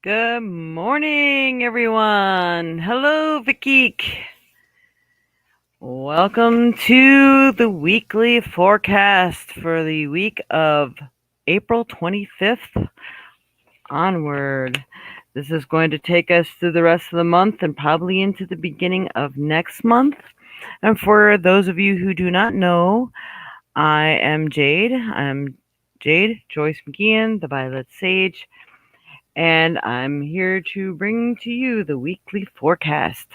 Good morning, everyone. Hello, Vicky. Welcome to the weekly forecast for the week of April 25th onward. This is going to take us through the rest of the month and probably into the beginning of next month. And for those of you who do not know, I am Jade. I'm Jade Joyce McGeehan, the Violet Sage, and I'm here to bring to you the weekly forecast.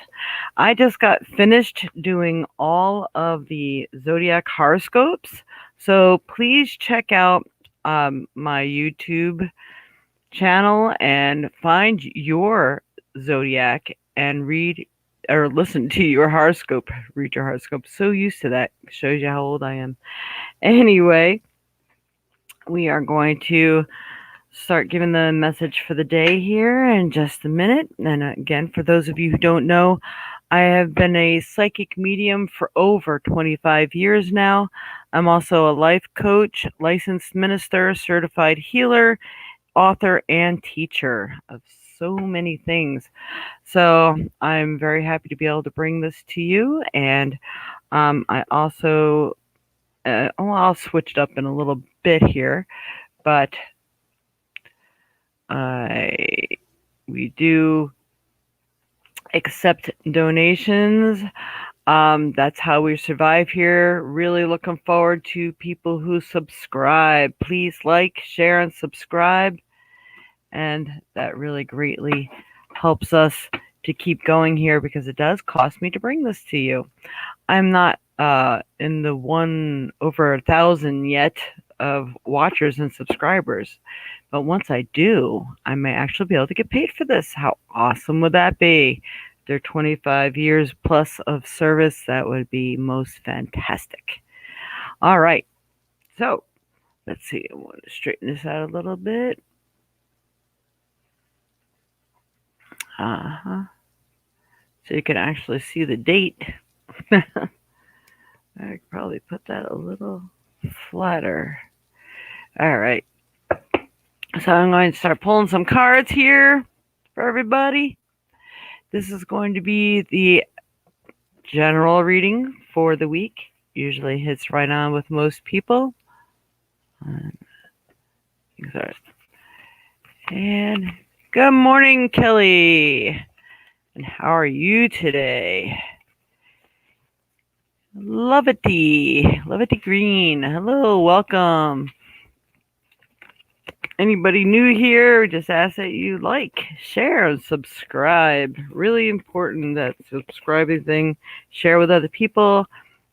I just got finished doing all of the zodiac horoscopes, so please check out my YouTube channel and find your zodiac and read or listen to your horoscope. Read your horoscope. So used to that. Shows you how old I am. Anyway, we are going to start giving the message for the day here in just a minute. And again, for those of you who don't know, I have been a psychic medium for over 25 years now. I'm also a life coach, licensed minister, certified healer, author, and teacher of so many things. So I'm very happy to be able to bring this to you. And I also, I'll switch it up in a little bit here, but we do accept donations. That's how we survive here. Really looking forward to people who subscribe. Please like, share, and subscribe. And that really greatly helps us to keep going here because it does cost me to bring this to you. I'm not in the over 1,000 yet of watchers and subscribers. But once I do, I may actually be able to get paid for this. How awesome would that be? After 25 years plus of service, that would be most fantastic. All right. So let's see. I want to straighten this out a little bit. So you can actually see the date. I could probably put that a little flatter. All right. So I'm going to start pulling some cards here for everybody. This is going to be the general reading for the week. Usually hits right on with most people. And good morning, Kelly. And how are you today? Lovety Green. Hello, welcome. Anybody new here, just ask that you like, share, and subscribe. Really important, that subscribing thing. Share with other people,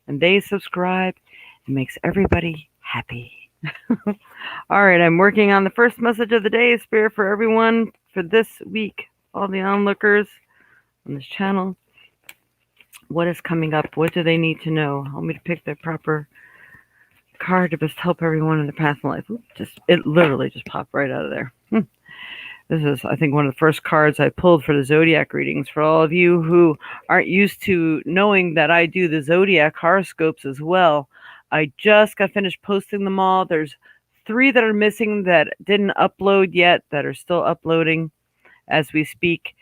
and they subscribe. It makes everybody happy. All right, I'm working on the first message of the day, Spirit, for everyone for this week. All the onlookers on this channel. What is coming up? What do they need to know? Help me to pick the proper card to best help everyone in their path in life. It literally just popped right out of there. This is, I think, one of the first cards I pulled for the zodiac readings. For all of you who aren't used to knowing that I do the zodiac horoscopes as well, I just got finished posting them all. There's 3 that are missing that didn't upload yet, that are still uploading as we speak.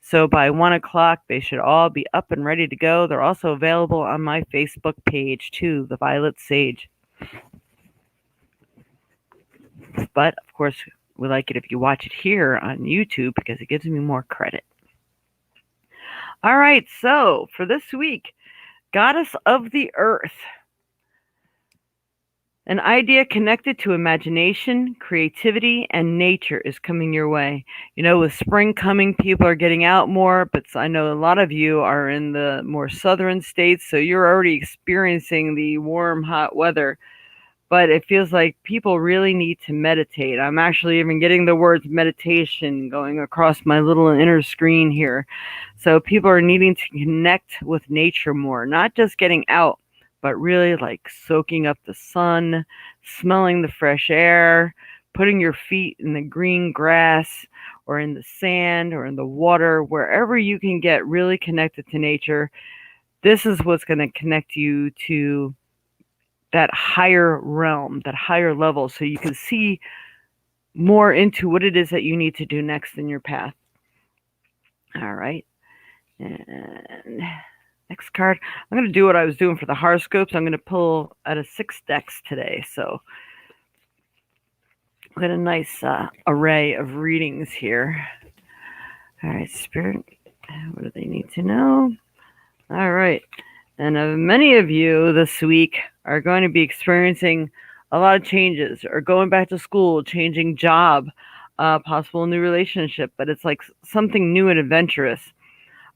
So by 1 o'clock, they should all be up and ready to go. They're also available on my Facebook page too, The Violet Sage. But of course, we like it if you watch it here on YouTube because it gives me more credit. All right, so for this week, Goddess of the Earth. An idea connected to imagination, creativity, and nature is coming your way. You know, with spring coming, people are getting out more, but I know a lot of you are in the more southern states, so you're already experiencing the warm, hot weather. But it feels like people really need to meditate. I'm actually even getting the words meditation going across my little inner screen here. So people are needing to connect with nature more, not just getting out, but really like soaking up the sun, smelling the fresh air, putting your feet in the green grass or in the sand or in the water, wherever you can get really connected to nature. This is what's going to connect you to that higher realm, that higher level, so you can see more into what it is that you need to do next in your path. All right. And next card. I'm going to do what I was doing for the horoscopes. I'm going to pull out of 6 decks today. So we got a nice array of readings here. All right, Spirit. What do they need to know? All right. And many of you this week are going to be experiencing a lot of changes, or going back to school, changing job, possible new relationship, but it's like something new and adventurous.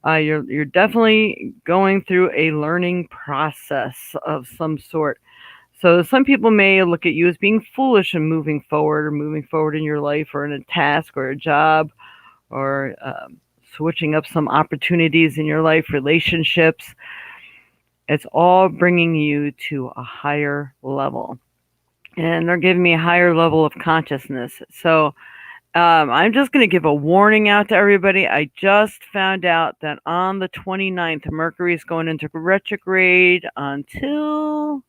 You're definitely going through a learning process of some sort. So some people may look at you as being foolish and moving forward in your life, or in a task or a job, or switching up some opportunities in your life, relationships. It's all bringing you to a higher level. And they're giving me a higher level of consciousness. So I'm just going to give a warning out to everybody. I just found out that on the 29th, Mercury is going into retrograde until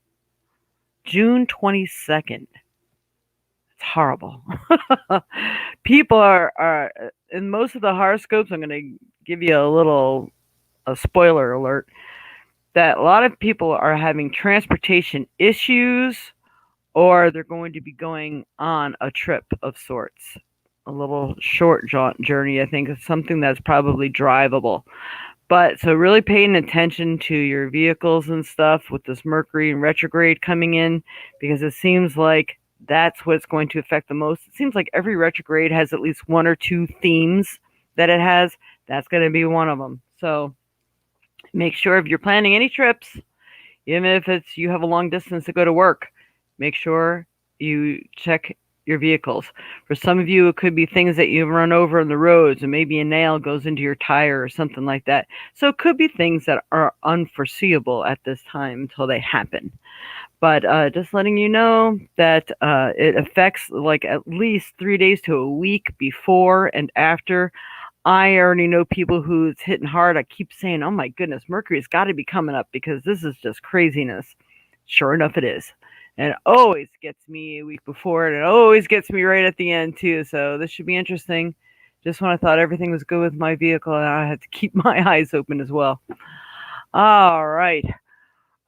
June 22nd. It's horrible. People are in most of the horoscopes, I'm going to give you a spoiler alert, that a lot of people are having transportation issues, or they're going to be going on a trip of sorts. A little short journey, I think, is something that's probably drivable. But so really paying attention to your vehicles and stuff with this Mercury and retrograde coming in, because it seems like that's what's going to affect the most. It seems like every retrograde has at least 1 or 2 themes that it has. That's going to be one of them. So make sure if you're planning any trips, even if it's you have a long distance to go to work, make sure you check your vehicles. For some of you, it could be things that you run over on the roads, and maybe a nail goes into your tire or something like that. So it could be things that are unforeseeable at this time until they happen. But just letting you know that it affects like at least 3 days to a week before and after. I already know people who it's hitting hard. I keep saying, oh my goodness, Mercury's got to be coming up because this is just craziness. Sure enough, it is. And it always gets me a week before, and it always gets me right at the end, too. So this should be interesting. Just when I thought everything was good with my vehicle, I had to keep my eyes open as well. All right.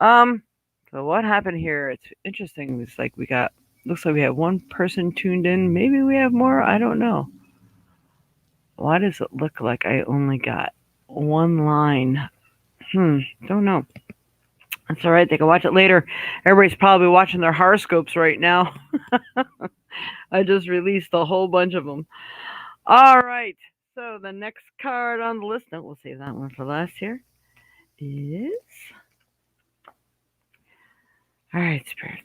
So what happened here? It's interesting. It's like looks like we have one person tuned in. Maybe we have more. I don't know. Why does it look like I only got one line? Don't know. That's all right. They can watch it later. Everybody's probably watching their horoscopes right now. I just released a whole bunch of them. All right. So the next card on the list, no, we'll save that one for last here, is... All right, Spirit.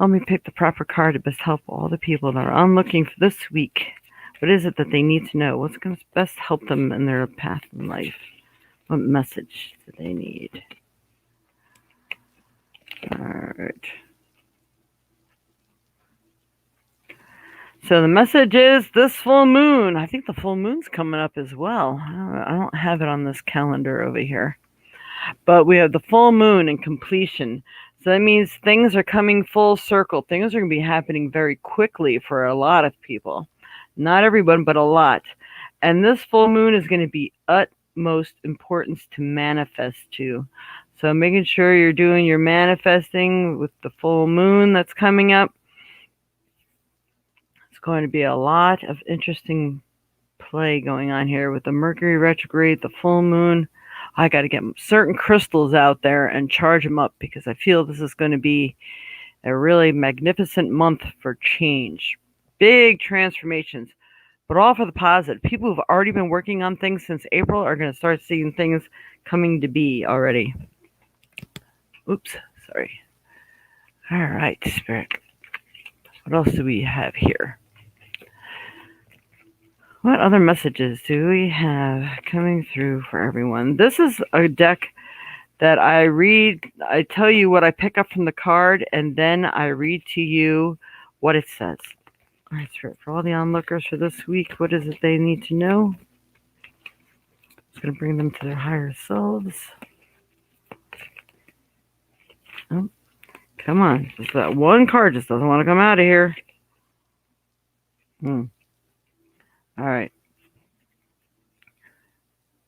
Let me pick the proper card to best help all the people that are on looking for this week. What is it that they need to know? What's going to best help them in their path in life? What message do they need? All right. So the message is this full moon. I think the full moon's coming up as well. I don't have it on this calendar over here. But we have the full moon and completion. So that means things are coming full circle. Things are going to be happening very quickly for a lot of people. Not everyone, but a lot. And this full moon is going to be utmost importance to manifest to. So making sure you're doing your manifesting with the full moon that's coming up. It's going to be a lot of interesting play going on here with the Mercury retrograde, the full moon. I got to get certain crystals out there and charge them up, because I feel this is going to be a really magnificent month for change. Big transformations, but all for the positive. People who've already been working on things since April are going to start seeing things coming to be already. Oops, sorry. All right, Spirit. What else do we have here? What other messages do we have coming through for everyone? This is a deck that I read. I tell you what I pick up from the card, and then I read to you what it says. All right, Spirit, for all the onlookers for this week, what is it they need to know? It's going to bring them to their higher selves. Oh, come on. Just that one card just doesn't want to come out of here. Hmm. All right.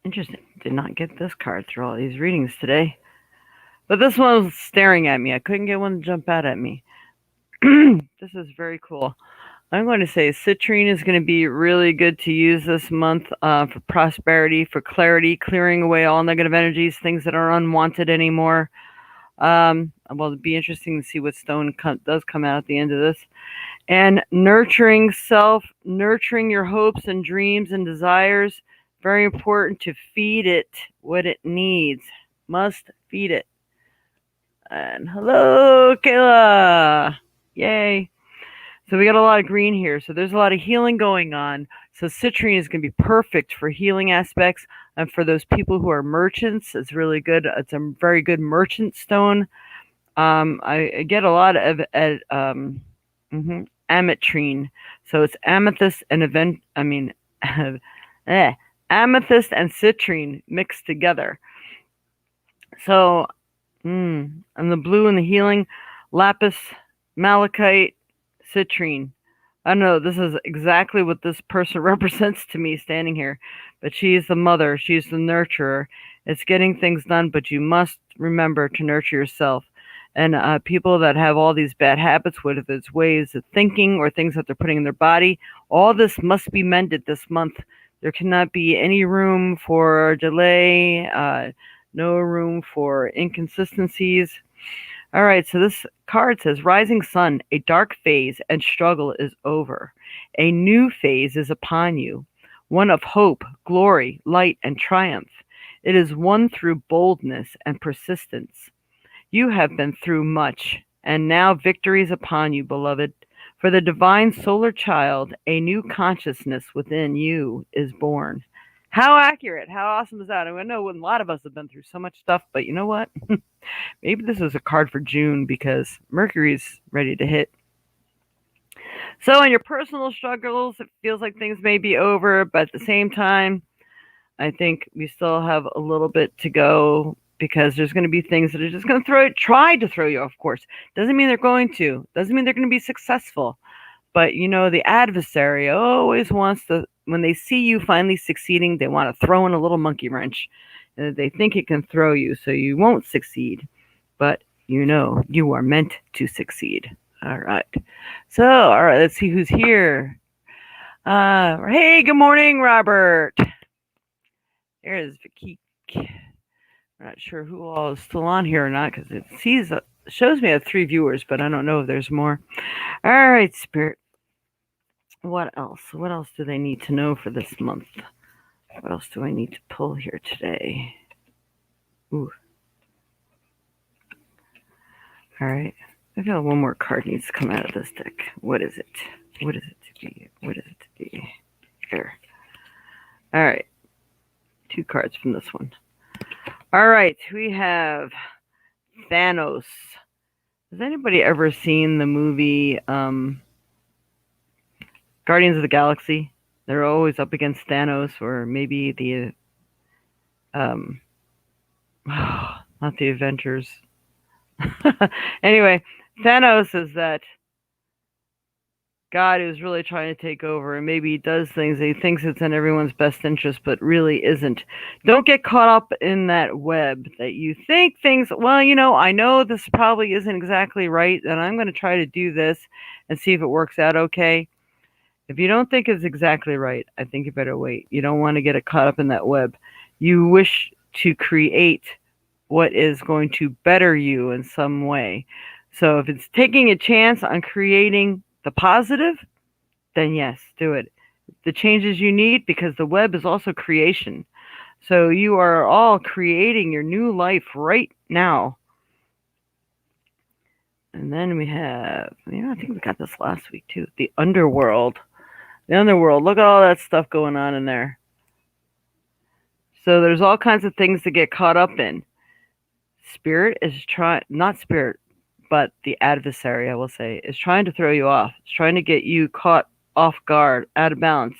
Interesting. Did not get this card through all these readings today. But this one was staring at me. I couldn't get one to jump out at me. This is very cool. I'm going to say citrine is going to be really good to use this month for prosperity, for clarity, clearing away all negative energies, things that are unwanted anymore. Well, it'd be interesting to see what stone does come out at the end of this. And nurturing self, nurturing your hopes and dreams and desires. Very important to feed it what it needs. Must feed it. And hello, Kayla. Yay. So we got a lot of green here. So there's a lot of healing going on. So citrine is going to be perfect for healing aspects. And for those people who are merchants, it's really good. It's a very good merchant stone. I get a lot of ametrine. So it's amethyst and amethyst and citrine mixed together. So, and the blue and the healing, lapis, malachite, citrine. I don't know, this is exactly what this person represents to me standing here. But she is the mother, she's the nurturer. It's getting things done, but you must remember to nurture yourself. And people that have all these bad habits, whether it's ways of thinking or things that they're putting in their body, all this must be mended this month. There cannot be any room for delay, no room for inconsistencies. All right, so this card says, Rising Sun, a dark phase and struggle is over. A new phase is upon you, one of hope, glory, light, and triumph. It is won through boldness and persistence. You have been through much, and now victory is upon you, beloved. For the divine solar child, a new consciousness within you is born. How accurate. How awesome is that? I know a lot of us have been through so much stuff, but you know what? Maybe this is a card for June because Mercury's ready to hit. So in your personal struggles, it feels like things may be over, but at the same time, I think we still have a little bit to go because there's going to be things that are just going to try to throw you off course. Doesn't mean they're going to. Doesn't mean they're going to be successful. But, the adversary always wants to, when they see you finally succeeding, they want to throw in a little monkey wrench. And they think it can throw you so you won't succeed. But, you are meant to succeed. All right. So, all right, let's see who's here. Hey, good morning, Robert. There's Vicky. I'm not sure who all is still on here or not because it shows me I have 3 viewers, but I don't know if there's more. All right, Spirit. What else? What else do they need to know for this month? What else do I need to pull here today? Ooh. All right. I feel one more card needs to come out of this deck. What is it? What is it to be? What is it to be? Here. All right. 2 cards from this one. All right. We have Thanos. Has anybody ever seen the movie Guardians of the Galaxy? They're always up against Thanos, or maybe the not the Avengers. Anyway, Thanos is that God who's really trying to take over, and maybe he does things he thinks it's in everyone's best interest, but really isn't. Don't get caught up in that web that you think things, well, I know this probably isn't exactly right, and I'm going to try to do this and see if it works out okay. If you don't think it's exactly right, I think you better wait. You don't want to get caught up in that web. You wish to create what is going to better you in some way. So if it's taking a chance on creating the positive, then yes, do it. The changes you need, because the web is also creation. So you are all creating your new life right now. And then we have, I think we got this last week too, the underworld. The underworld, look at all that stuff going on in there. So there's all kinds of things to get caught up in. Spirit is not spirit, but the adversary, I will say, is trying to throw you off. It's trying to get you caught off guard, out of balance.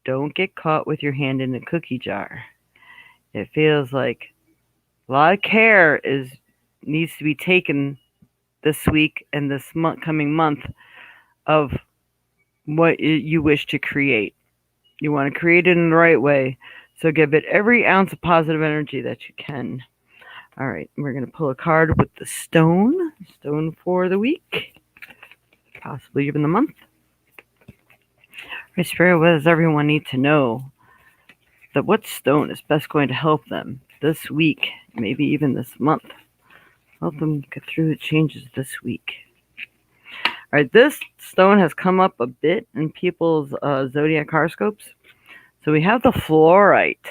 Don't get caught with your hand in a cookie jar. It feels like a lot of care needs to be taken this week and this coming month of what you wish to create. You want to create it in the right way. So give it every ounce of positive energy that you can. All right, we're going to pull a card with the stone for the week, possibly even the month. My Spirit, what does everyone need to know? That what stone is best going to help them this week, maybe even this month. Help them get through the changes this week. All right, this stone has come up a bit in people's zodiac horoscopes. So we have the fluorite.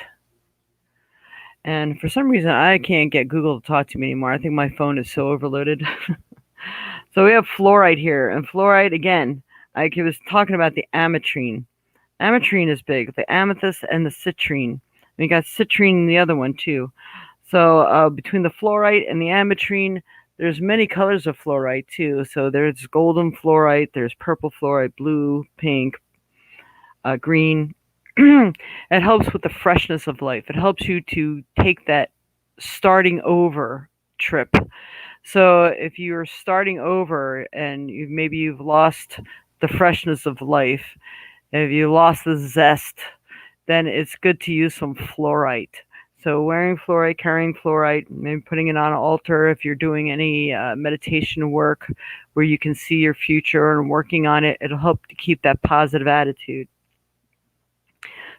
And for some reason, I can't get Google to talk to me anymore. I think my phone is so overloaded. So we have fluorite here. And fluorite, again, I was talking about the ametrine. Ametrine is big, the amethyst and the citrine. And you got citrine in the other one, too. So between the fluorite and the ametrine, there's many colors of fluorite, too. So there's golden fluorite, there's purple fluorite, blue, pink, green. It helps with the freshness of life. It helps you to take that starting over trip. So if you're starting over and maybe you've lost the freshness of life, if you lost the zest, then it's good to use some fluorite. So wearing fluorite, carrying fluorite, maybe putting it on an altar if you're doing any meditation work where you can see your future and working on it, it'll help to keep that positive attitude.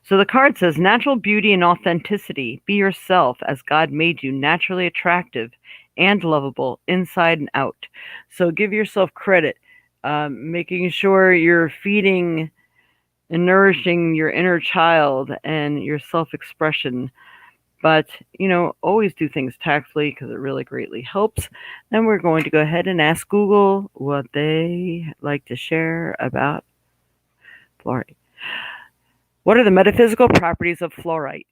So the card says, natural beauty and authenticity. Be yourself as God made you, naturally attractive and lovable inside and out. So give yourself credit, making sure you're feeding and nourishing your inner child and your self-expression. But, always do things tactfully because it really greatly helps. Then we're going to go ahead and ask Google what they like to share about fluorite. What are the metaphysical properties of fluorite?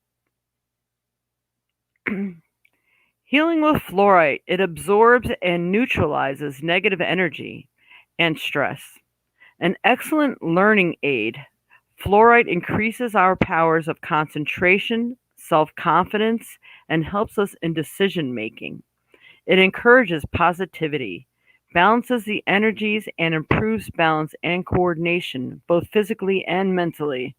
Healing with fluorite, it absorbs and neutralizes negative energy and stress. An excellent learning aid, fluorite increases our powers of concentration, self-confidence, and helps us in decision-making. It encourages positivity, balances the energies, and improves balance and coordination, both physically and mentally.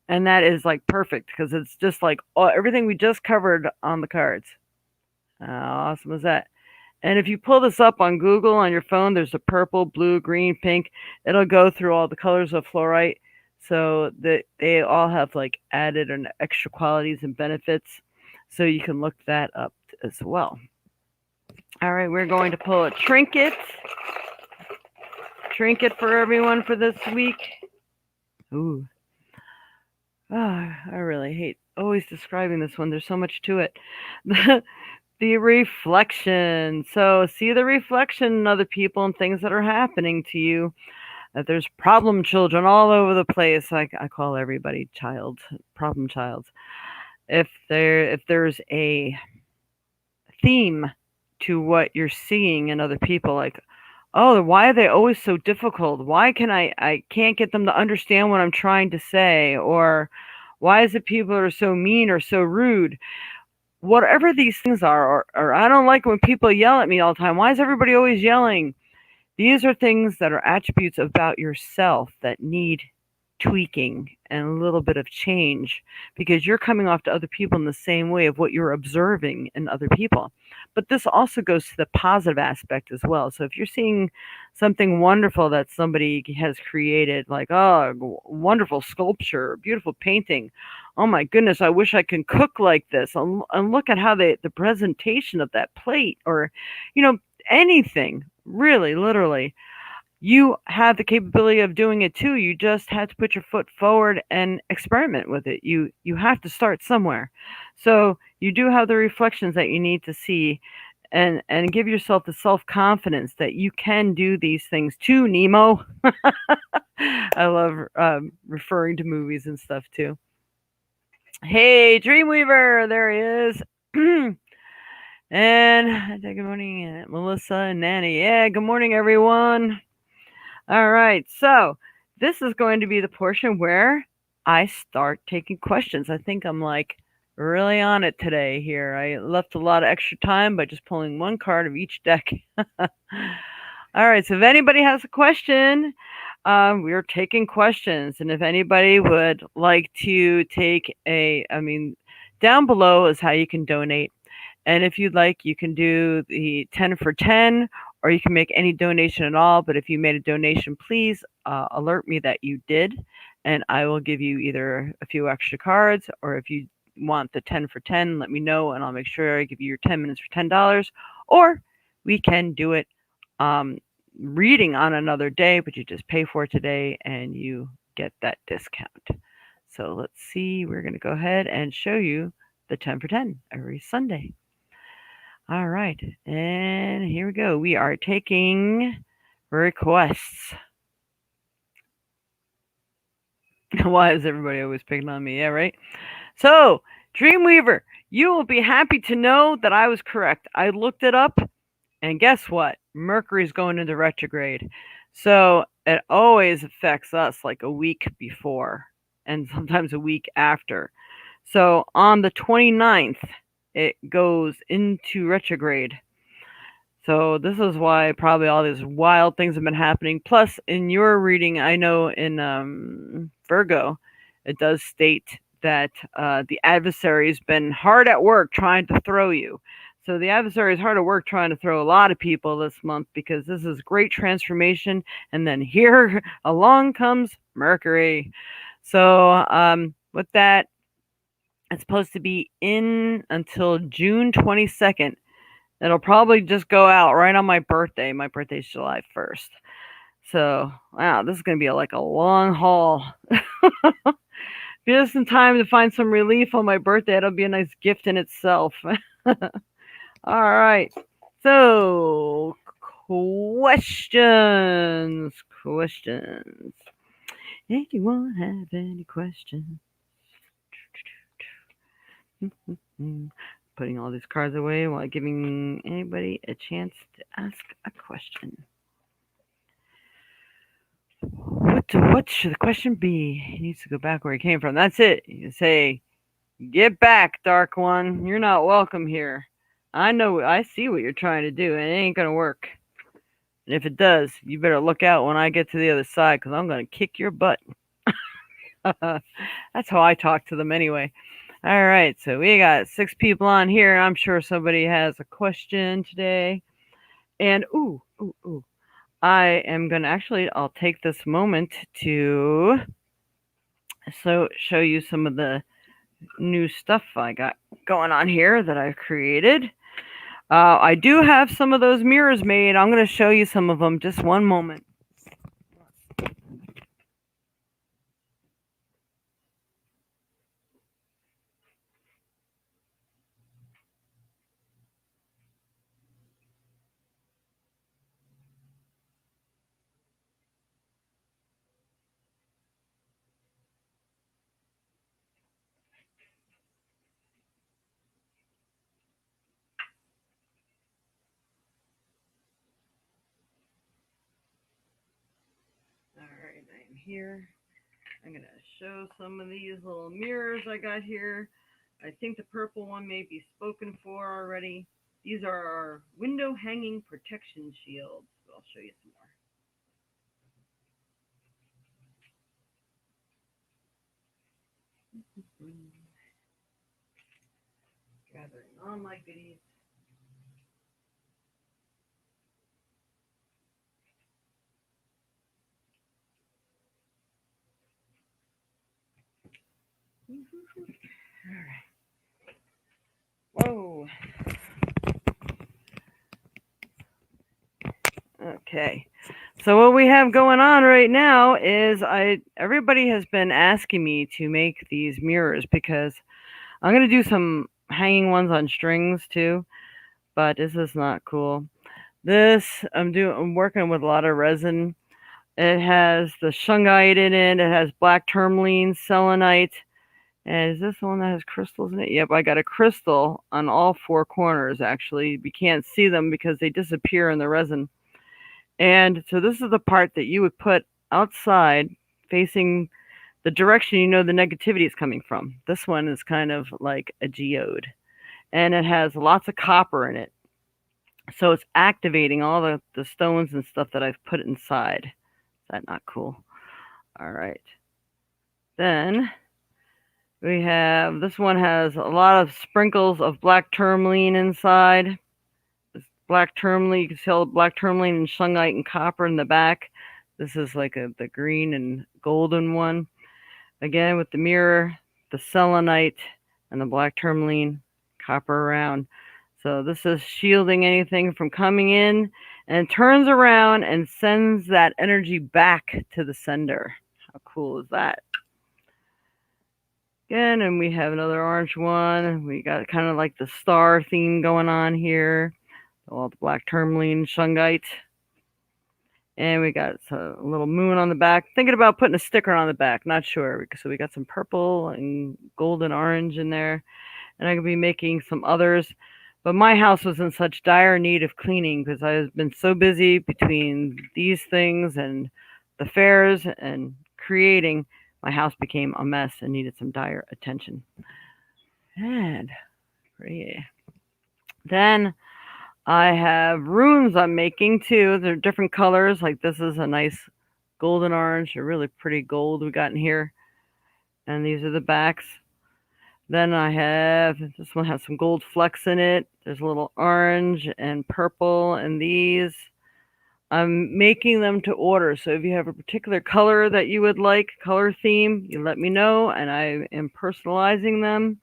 And that is like perfect because it's just like everything we just covered on the cards. How awesome is that? And if you pull this up on Google on your phone, there's a purple, blue, green, pink. It'll go through all the colors of fluorite so that they all have like added and extra qualities and benefits. So you can look that up as well. All right, we're going to pull a trinket. Trinket for everyone for this week. Ooh. I really hate always describing this one. There's so much to it. The reflection. So see the reflection in other people and things that are happening to you. That there's problem children all over the place. I call everybody problem child. If there's a theme to what you're seeing in other people, like, oh, why are they always so difficult? Why can I can't get them to understand what I'm trying to say? Or why is it people are so mean or so rude? Whatever these things are, or I don't like when people yell at me all the time. Why is everybody always yelling? These are things that are attributes about yourself that need tweaking and a little bit of change because you're coming off to other people in the same way of what you're observing in other people. But this also goes to the positive aspect as well. So if you're seeing something wonderful that somebody has created, like, oh, wonderful sculpture, beautiful painting, oh my goodness, I wish I can cook like this, and look at how the presentation of that plate, or anything, really, literally. You have the capability of doing it too. You just had to put your foot forward and experiment with it. You have to start somewhere. So you do have the reflections that you need to see, and give yourself the self-confidence that you can do these things too, Nemo. I love referring to movies and stuff too. Hey, Dreamweaver, there he is. And good morning, Melissa and Nanny. Yeah, good morning, everyone. All right, so this is going to be the portion where I start taking questions. I think I'm like really on it today here. I left a lot of extra time by just pulling one card of each deck. All right, so if anybody has a question, We are taking questions, and if anybody would like to take down below is how you can donate. And if you'd like, you can do the 10 for 10, or you can make any donation at all. But if you made a donation, please alert me that you did, and I will give you either a few extra cards, or if you want the 10 for 10, let me know, and I'll make sure I give you your 10 minutes for $10. Or we can do it um, reading on another day, but you just pay for it today and you get that discount. So let's see, we're going to go ahead and show you the 10 for 10 every Sunday. All right, and here we go. We are taking requests. Why is everybody always picking on me? Yeah, right? So, Dreamweaver, you will be happy to know that I was correct. I looked it up, and guess what? Mercury's going into retrograde. So, it always affects us like a week before and sometimes a week after. So, on the 29th, it goes into retrograde. So this is why probably all these wild things have been happening. Plus, in your reading, I know in Virgo, it does state that the adversary's been hard at work trying to throw you. So the adversary is hard at work trying to throw a lot of people this month because this is great transformation. And then here along comes Mercury. So with that, it's supposed to be in until June 22nd. It'll probably just go out right on my birthday. My birthday's July 1st. So, wow, this is going to be like a long haul. Just in time to find some relief on my birthday. It'll be a nice gift in itself. All right. So, questions. Questions. Anyone have any questions? Putting all these cards away while giving anybody a chance to ask a question. What should the question be? He needs to go back where he came from. That's it. You say, "Get back, Dark One. You're not welcome here. I know. I see what you're trying to do, and it ain't gonna work. And if it does, you better look out when I get to the other side, because I'm gonna kick your butt." That's how I talk to them anyway. All right, so we got 6 people on here. I'm sure somebody has a question today. And I am going to I'll take this moment to show you some of the new stuff I got going on here that I've created. I do have some of those mirrors made. I'm going to show you some of them. Just one moment. All right, I'm here. I'm going to show some of these little mirrors I got here. I think the purple one may be spoken for already. These are our window hanging protection shields. I'll show you some more. Gathering all my goodies. All right. Whoa. Okay. So what we have going on right now is everybody has been asking me to make these mirrors because I'm gonna do some hanging ones on strings too, but this is not cool. This I'm working with a lot of resin. It has the shungite in it. It has black tourmaline, selenite. And is this the one that has crystals in it? Yep, I got a crystal on all 4 corners actually. You can't see them because they disappear in the resin. And so this is the part that you would put outside facing the direction you know the negativity is coming from. This one is kind of like a geode. And it has lots of copper in it. So it's activating all the stones and stuff that I've put inside. Is that not cool? All right. Then we have, this one has a lot of sprinkles of black tourmaline inside. This black tourmaline, you can tell black tourmaline and shungite and copper in the back. This is like the green and golden one. Again, with the mirror, the selenite, and the black tourmaline, copper around. So this is shielding anything from coming in, and it turns around and sends that energy back to the sender. How cool is that? Again, and we have another orange one. We got kind of like the star theme going on here. All the black tourmaline, shungite. And we got a little moon on the back. Thinking about putting a sticker on the back. Not sure. So we got some purple and golden orange in there. And I'm going to be making some others. But my house was in such dire need of cleaning because I've been so busy between these things and the fairs and creating. My house became a mess and needed some dire attention. And pretty. Then I have runes I'm making too. They're different colors. Like this is a nice golden orange, a really pretty gold we got in here. And these are the backs. Then I have, this one has some gold flecks in it. There's a little orange and purple in these. I'm making them to order. So if you have a particular color that you would like, color theme, you let me know and I am personalizing them.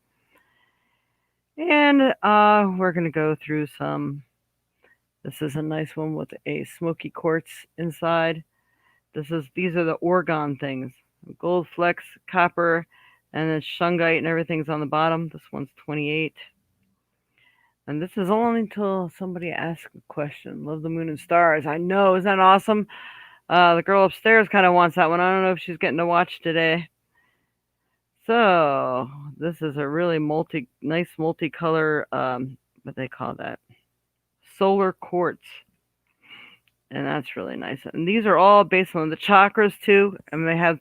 And we're going to go through some. This is a nice one with a smoky quartz inside. These are the orgone things. Gold flecks, copper, and then shungite and everything's on the bottom. This one's 28. And this is only until somebody asks a question. Love the moon and stars. I know, isn't that awesome? The girl upstairs kind of wants that one. I don't know if she's getting to watch today. So this is a really nice multicolor, what they call that? Solar quartz. And that's really nice. And these are all based on the chakras too. And they have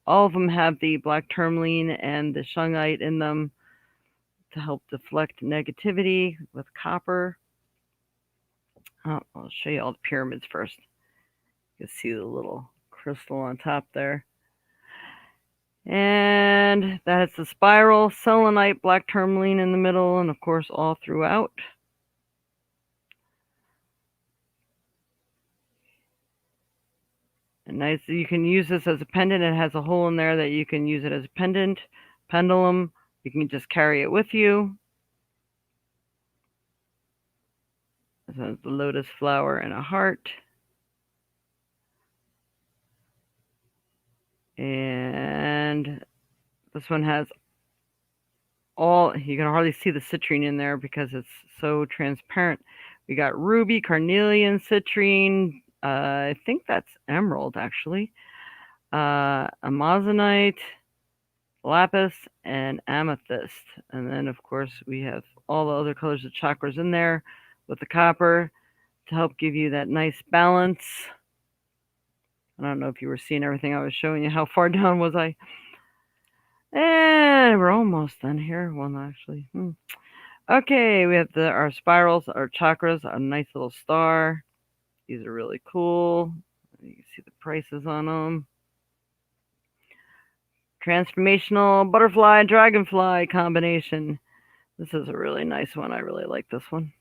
all of them have the black tourmaline and the shungite in them to help deflect negativity with copper. Oh, I'll show you all the pyramids first. You can see the little crystal on top there. And that's the spiral, selenite, black tourmaline in the middle, and of course all throughout. And nice, you can use this as a pendant. It has a hole in there that you can use it as a pendant, pendulum. You can just carry it with you. This has the lotus flower and a heart. And this one has you can hardly see the citrine in there because it's so transparent. We got ruby, carnelian, citrine. I think that's emerald actually. Amazonite, lapis, and amethyst. And then of course we have all the other colors of chakras in there with the copper to help give you that nice balance. I don't know if you were seeing everything I was showing you. How far down was I? And we're almost done here. Well, actually. Okay, we have our spirals, our chakras, a nice little star. These are really cool. You can see the prices on them. Transformational butterfly dragonfly combination. This is a really nice one. I really like this one.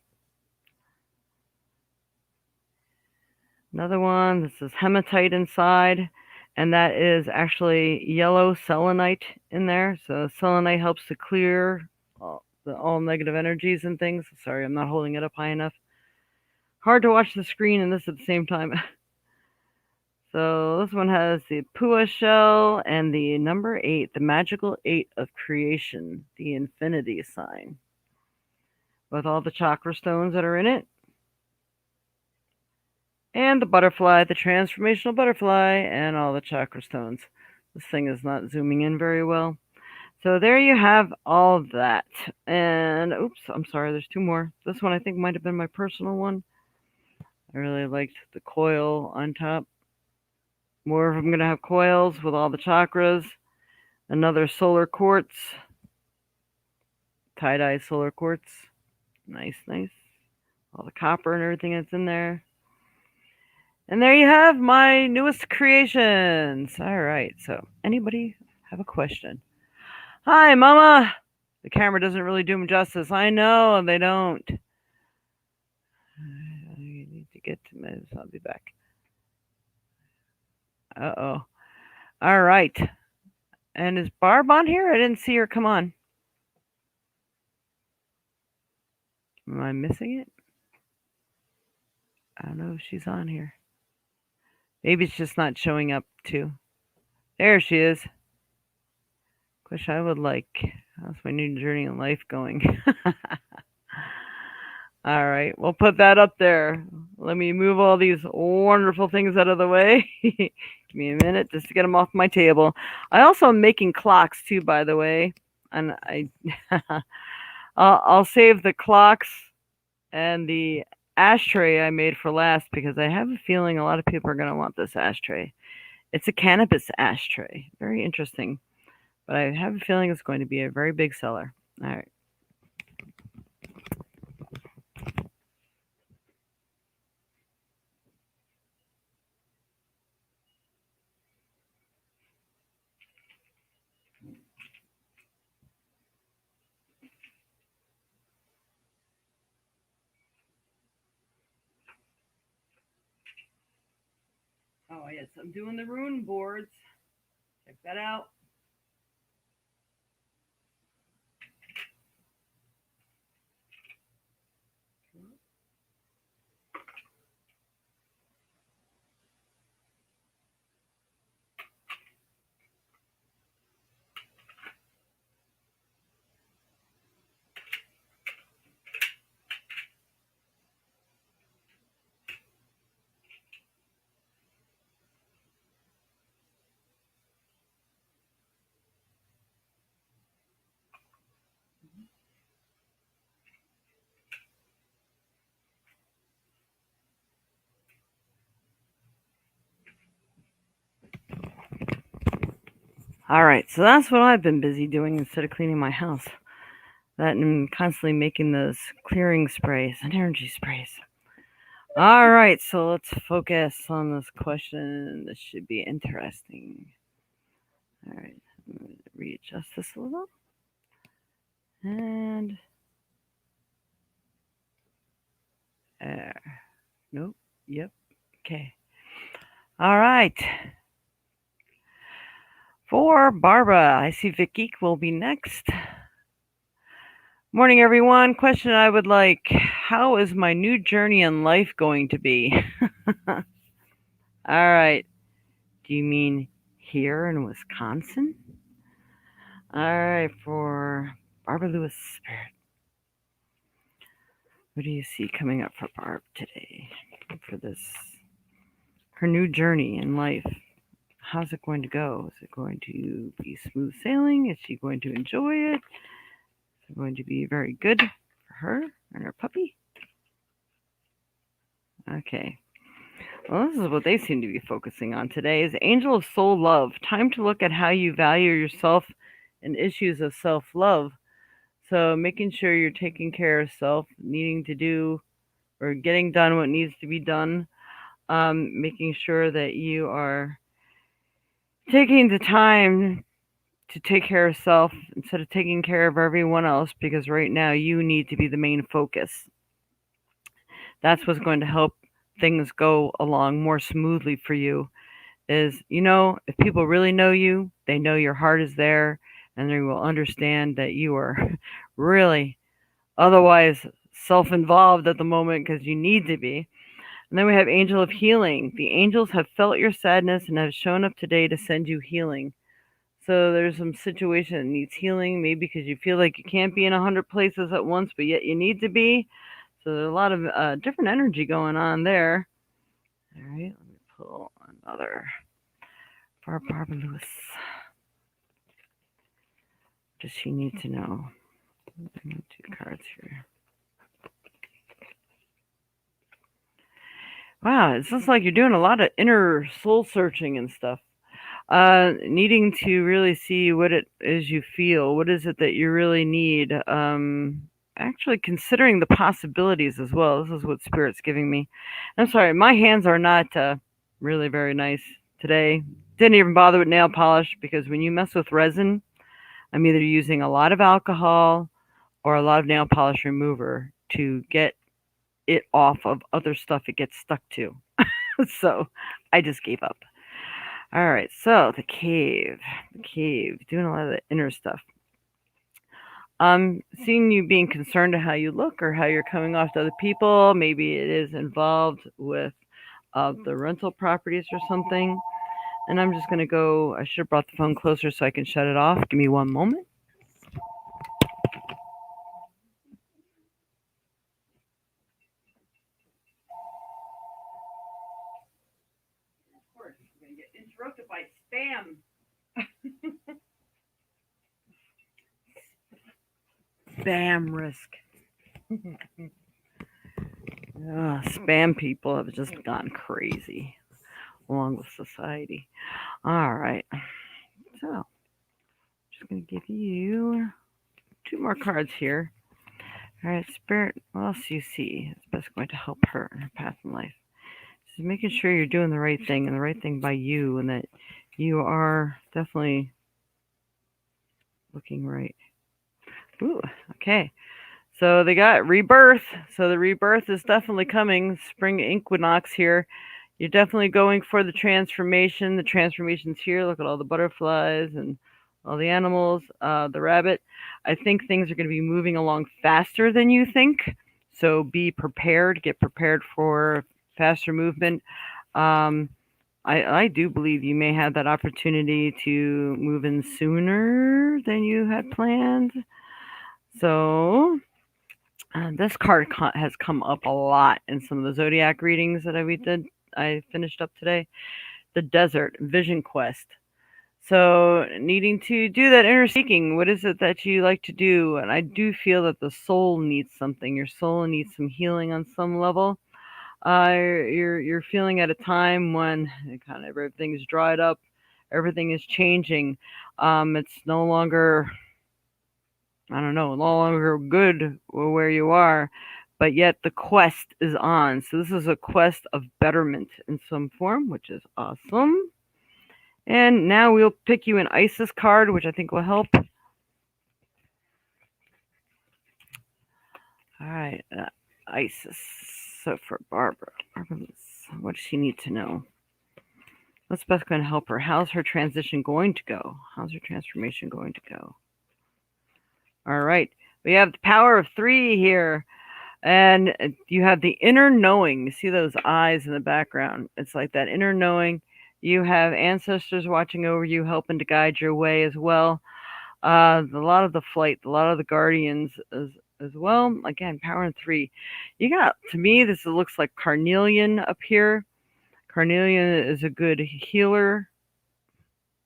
Another one. This is hematite inside. And that is actually yellow selenite in there. So selenite helps to clear all negative energies and things. Sorry, I'm not holding it up high enough. Hard to watch the screen and this at the same time. So this one has the Pua shell and the number 8, the magical 8 of creation, the infinity sign. With all the chakra stones that are in it. And the butterfly, the transformational butterfly, and all the chakra stones. This thing is not zooming in very well. So there you have all of that. And, oops, I'm sorry, there's 2 more. This one I think might have been my personal one. I really liked the coil on top. More of them going to have coils with all the chakras. Another solar quartz. Tie-dye solar quartz. Nice, nice. All the copper and everything that's in there. And there you have my newest creations. All right. So, anybody have a question? Hi, Mama. The camera doesn't really do them justice. I know they don't. I need to get to my. I'll be back. Uh-oh. All right. And is Barb on here? I didn't see her come on. Am I missing it? I don't know if she's on here. Maybe it's just not showing up too. There she is. Wish I would like. How's my new journey in life going? All right, we'll put that up there. Let me move all these wonderful things out of the way. Give me a minute just to get them off my table. I also am making clocks too, by the way, and I'll save the clocks and the ashtray I made for last because I have a feeling a lot of people are going to want this ashtray. It's a cannabis ashtray. Very interesting. But I have a feeling it's going to be a very big seller. All right. Oh, yes, I'm doing the rune boards. Check that out. All right, so that's what I've been busy doing instead of cleaning my house. That and constantly making those clearing sprays and energy sprays. All right, so let's focus on this question. This should be interesting. All right, I'm going to readjust this a little. And nope, yep, okay. All right. For Barbara, I see Vicky will be next. Morning, everyone. Question I would like: how is my new journey in life going to be? All right. Do you mean here in Wisconsin? All right, for Barbara Lewis Spirit. What do you see coming up for Barb today for this, her new journey in life? How's it going to go? Is it going to be smooth sailing? Is she going to enjoy it? Is it going to be very good for her and her puppy? Okay. Well, this is what they seem to be focusing on today is Angel of Soul Love. Time to look at how you value yourself and issues of self-love. So making sure you're taking care of self, needing to do or getting done what needs to be done, making sure that you are taking the time to take care of self instead of taking care of everyone else, because right now you need to be the main focus. That's what's going to help things go along more smoothly for you is, if people really know you, they know your heart is there, and they will understand that you are really otherwise self-involved at the moment because you need to be. And then we have Angel of Healing. The angels have felt your sadness and have shown up today to send you healing. So there's some situation that needs healing, maybe because you feel like you can't be in 100 places at once, but yet you need to be. So there's a lot of different energy going on there. All right, let me pull another for Barbara Lewis. What does she need to know? I got 2 cards here. Wow, it looks like you're doing a lot of inner soul searching and stuff. Needing to really see what it is you feel. What is it that you really need? actually considering the possibilities as well. This is what Spirit's giving me. I'm sorry, my hands are not really very nice today. Didn't even bother with nail polish because when you mess with resin, I'm either using a lot of alcohol or a lot of nail polish remover to get it off of other stuff it gets stuck to. So I just gave up. All right, so the cave, doing a lot of the inner stuff. Seeing you being concerned to how you look or how you're coming off to other people. Maybe it is involved with the rental properties or something. And I'm just gonna go. I should have brought the phone closer so I can shut it off. Give me one moment. Of course, we're gonna get interrupted by spam. Spam risk. Spam people have just gone crazy along with society. All right, so just gonna give you two more cards here. All right, Spirit, what else do you see is best going to help her in her path in life? Just making sure you're doing the right thing and the right thing by you, and that you are definitely looking right. Ooh, okay. So they got rebirth. So the rebirth is definitely coming. Spring equinox here. You're definitely going for the transformation. The transformation's here. Look at all the butterflies and all the animals. The rabbit. I think things are going to be moving along faster than you think. So be prepared. Get prepared for faster movement. I do believe you may have that opportunity to move in sooner than you had planned. So this card has come up a lot in some of the zodiac readings that I finished up today. The desert vision quest. So needing to do that inner seeking. What is it that you like to do? And I do feel that the soul needs something. Your soul needs some healing on some level. You're feeling at a time when kind of everything's dried up, everything is changing. It's no longer, I don't know, no longer good where you are, but yet the quest is on. So this is a quest of betterment in some form, which is awesome. And now we'll pick you an Isis card, which I think will help. All right, Isis. So for Barbara, what does she need to know? What's best going to help her? How's her transition going to go? How's her transformation going to go? All right, we have the power of 3 here. And you have the inner knowing. You see those eyes in the background. It's like that inner knowing. You have ancestors watching over you, helping to guide your way as well. A lot of the flight, a lot of the guardians as well. Again, power in 3. You got, to me, this looks like carnelian up here. Carnelian is a good healer.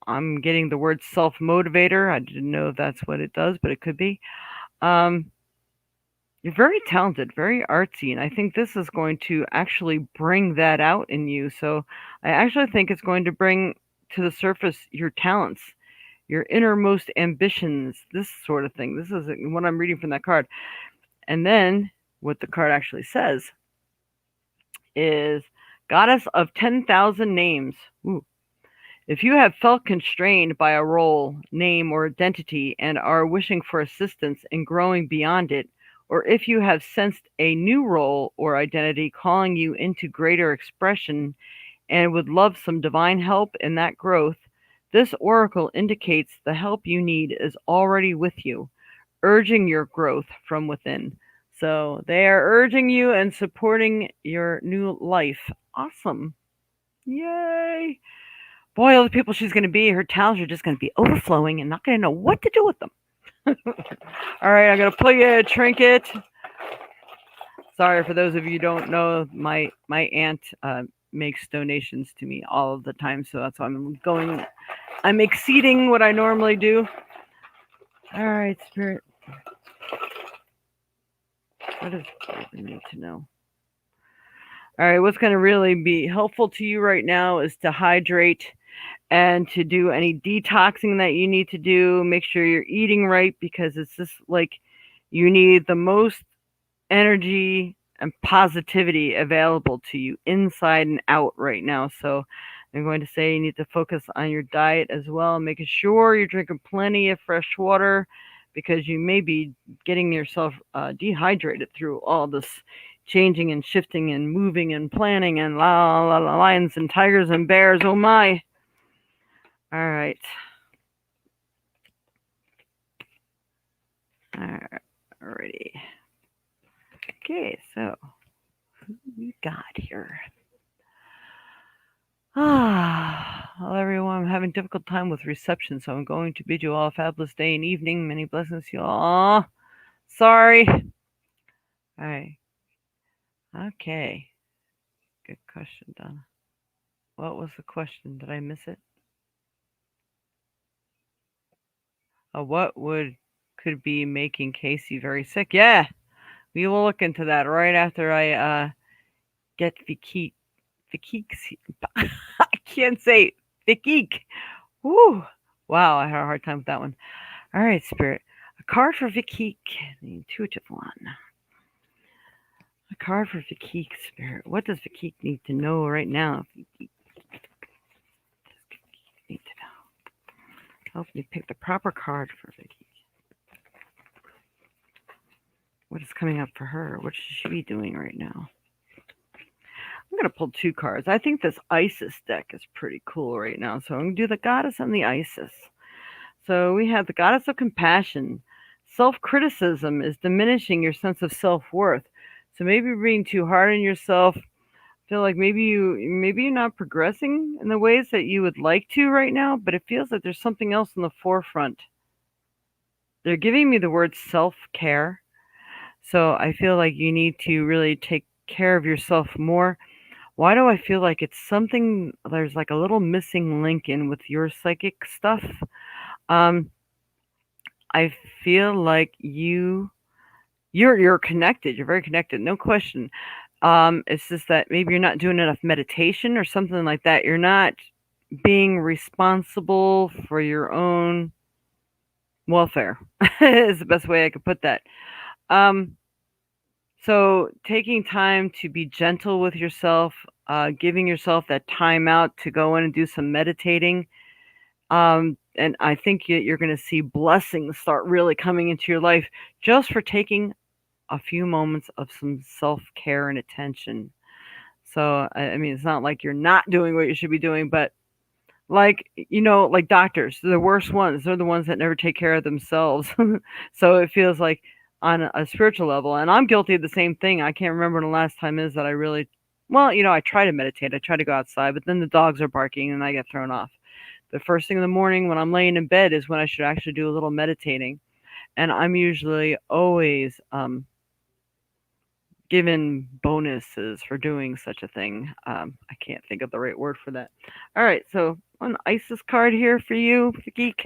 I'm getting the word self-motivator. I didn't know if that's what it does, but it could be. You're very talented, very artsy, and I think this is going to actually bring that out in you. So I actually think it's going to bring to the surface your talents, your innermost ambitions, this sort of thing. This is what I'm reading from that card. And then what the card actually says is Goddess of 10,000 names. Ooh. If you have felt constrained by a role, name, or identity and are wishing for assistance in growing beyond it, or if you have sensed a new role or identity calling you into greater expression and would love some divine help in that growth, this oracle indicates the help you need is already with you, urging your growth from within. So they are urging you and supporting your new life. Awesome. Yay. Boy, all the people she's going to be, her talents are just going to be overflowing and not going to know what to do with them. All right, I'm going to pull you a trinket. Sorry, for those of you who don't know, my aunt makes donations to me all of the time, so that's why I'm exceeding what I normally do. All right, Spirit. What does we need to know? All right, what's going to really be helpful to you right now is to hydrate and to do any detoxing that you need to do. Make sure you're eating right, because it's just like You need the most energy and positivity available to you inside and out right now. So I'm going to say you need to focus on your diet as well, making sure you're drinking plenty of fresh water because you may be getting yourself dehydrated through all this changing and shifting and moving and planning and lions and tigers and bears. Oh my. All right. Alrighty. Okay, so who we got here? Well, everyone, I'm having a difficult time with reception, so I'm going to bid you all a fabulous day and evening. Many blessings to you all. Sorry. All right. Okay. Good question, Donna. What was the question? Did I miss it? What could be making Casey very sick? Yeah, we will look into that right after I get Vicky. I can't say Vicky. Woo! Wow, I had a hard time with that one. All right, Spirit. A card for Vicky, the intuitive one. A card for Vicky, Spirit. What does Vicky need to know right now? Vicky need to know. Help me pick the proper card for Vicky. What is coming up for her? What should she be doing right now? I'm going to pull 2 cards. I think this Isis deck is pretty cool right now. So I'm going to do the Goddess and the Isis. So we have the Goddess of Compassion. Self-criticism is diminishing your sense of self-worth. So maybe you're being too hard on yourself. Feel like maybe you're not progressing in the ways that you would like to right now, but it feels like there's something else in the forefront. They're giving me the word self-care. So I feel like you need to really take care of yourself more. Why do I feel like it's something, there's like a little missing link in with your psychic stuff? I feel like you're connected. You're very connected, no question. It's just that maybe you're not doing enough meditation or something like that. You're not being responsible for your own welfare is the best way I could put that. So taking time to be gentle with yourself, giving yourself that time out to go in and do some meditating. And I think you're going to see blessings start really coming into your life just for taking a few moments of some self-care and attention. So, I mean, it's not like you're not doing what you should be doing, but like, like doctors, the worst ones, they're the ones that never take care of themselves. So it feels like on a spiritual level, and I'm guilty of the same thing. I can't remember when the last time is that I really, well, I try to meditate, I try to go outside, but then the dogs are barking and I get thrown off. The first thing in the morning when I'm laying in bed is when I should actually do a little meditating. And I'm usually always given bonuses for doing such a thing. I can't think of the right word for that. All right, so an Isis card here for you, Geek.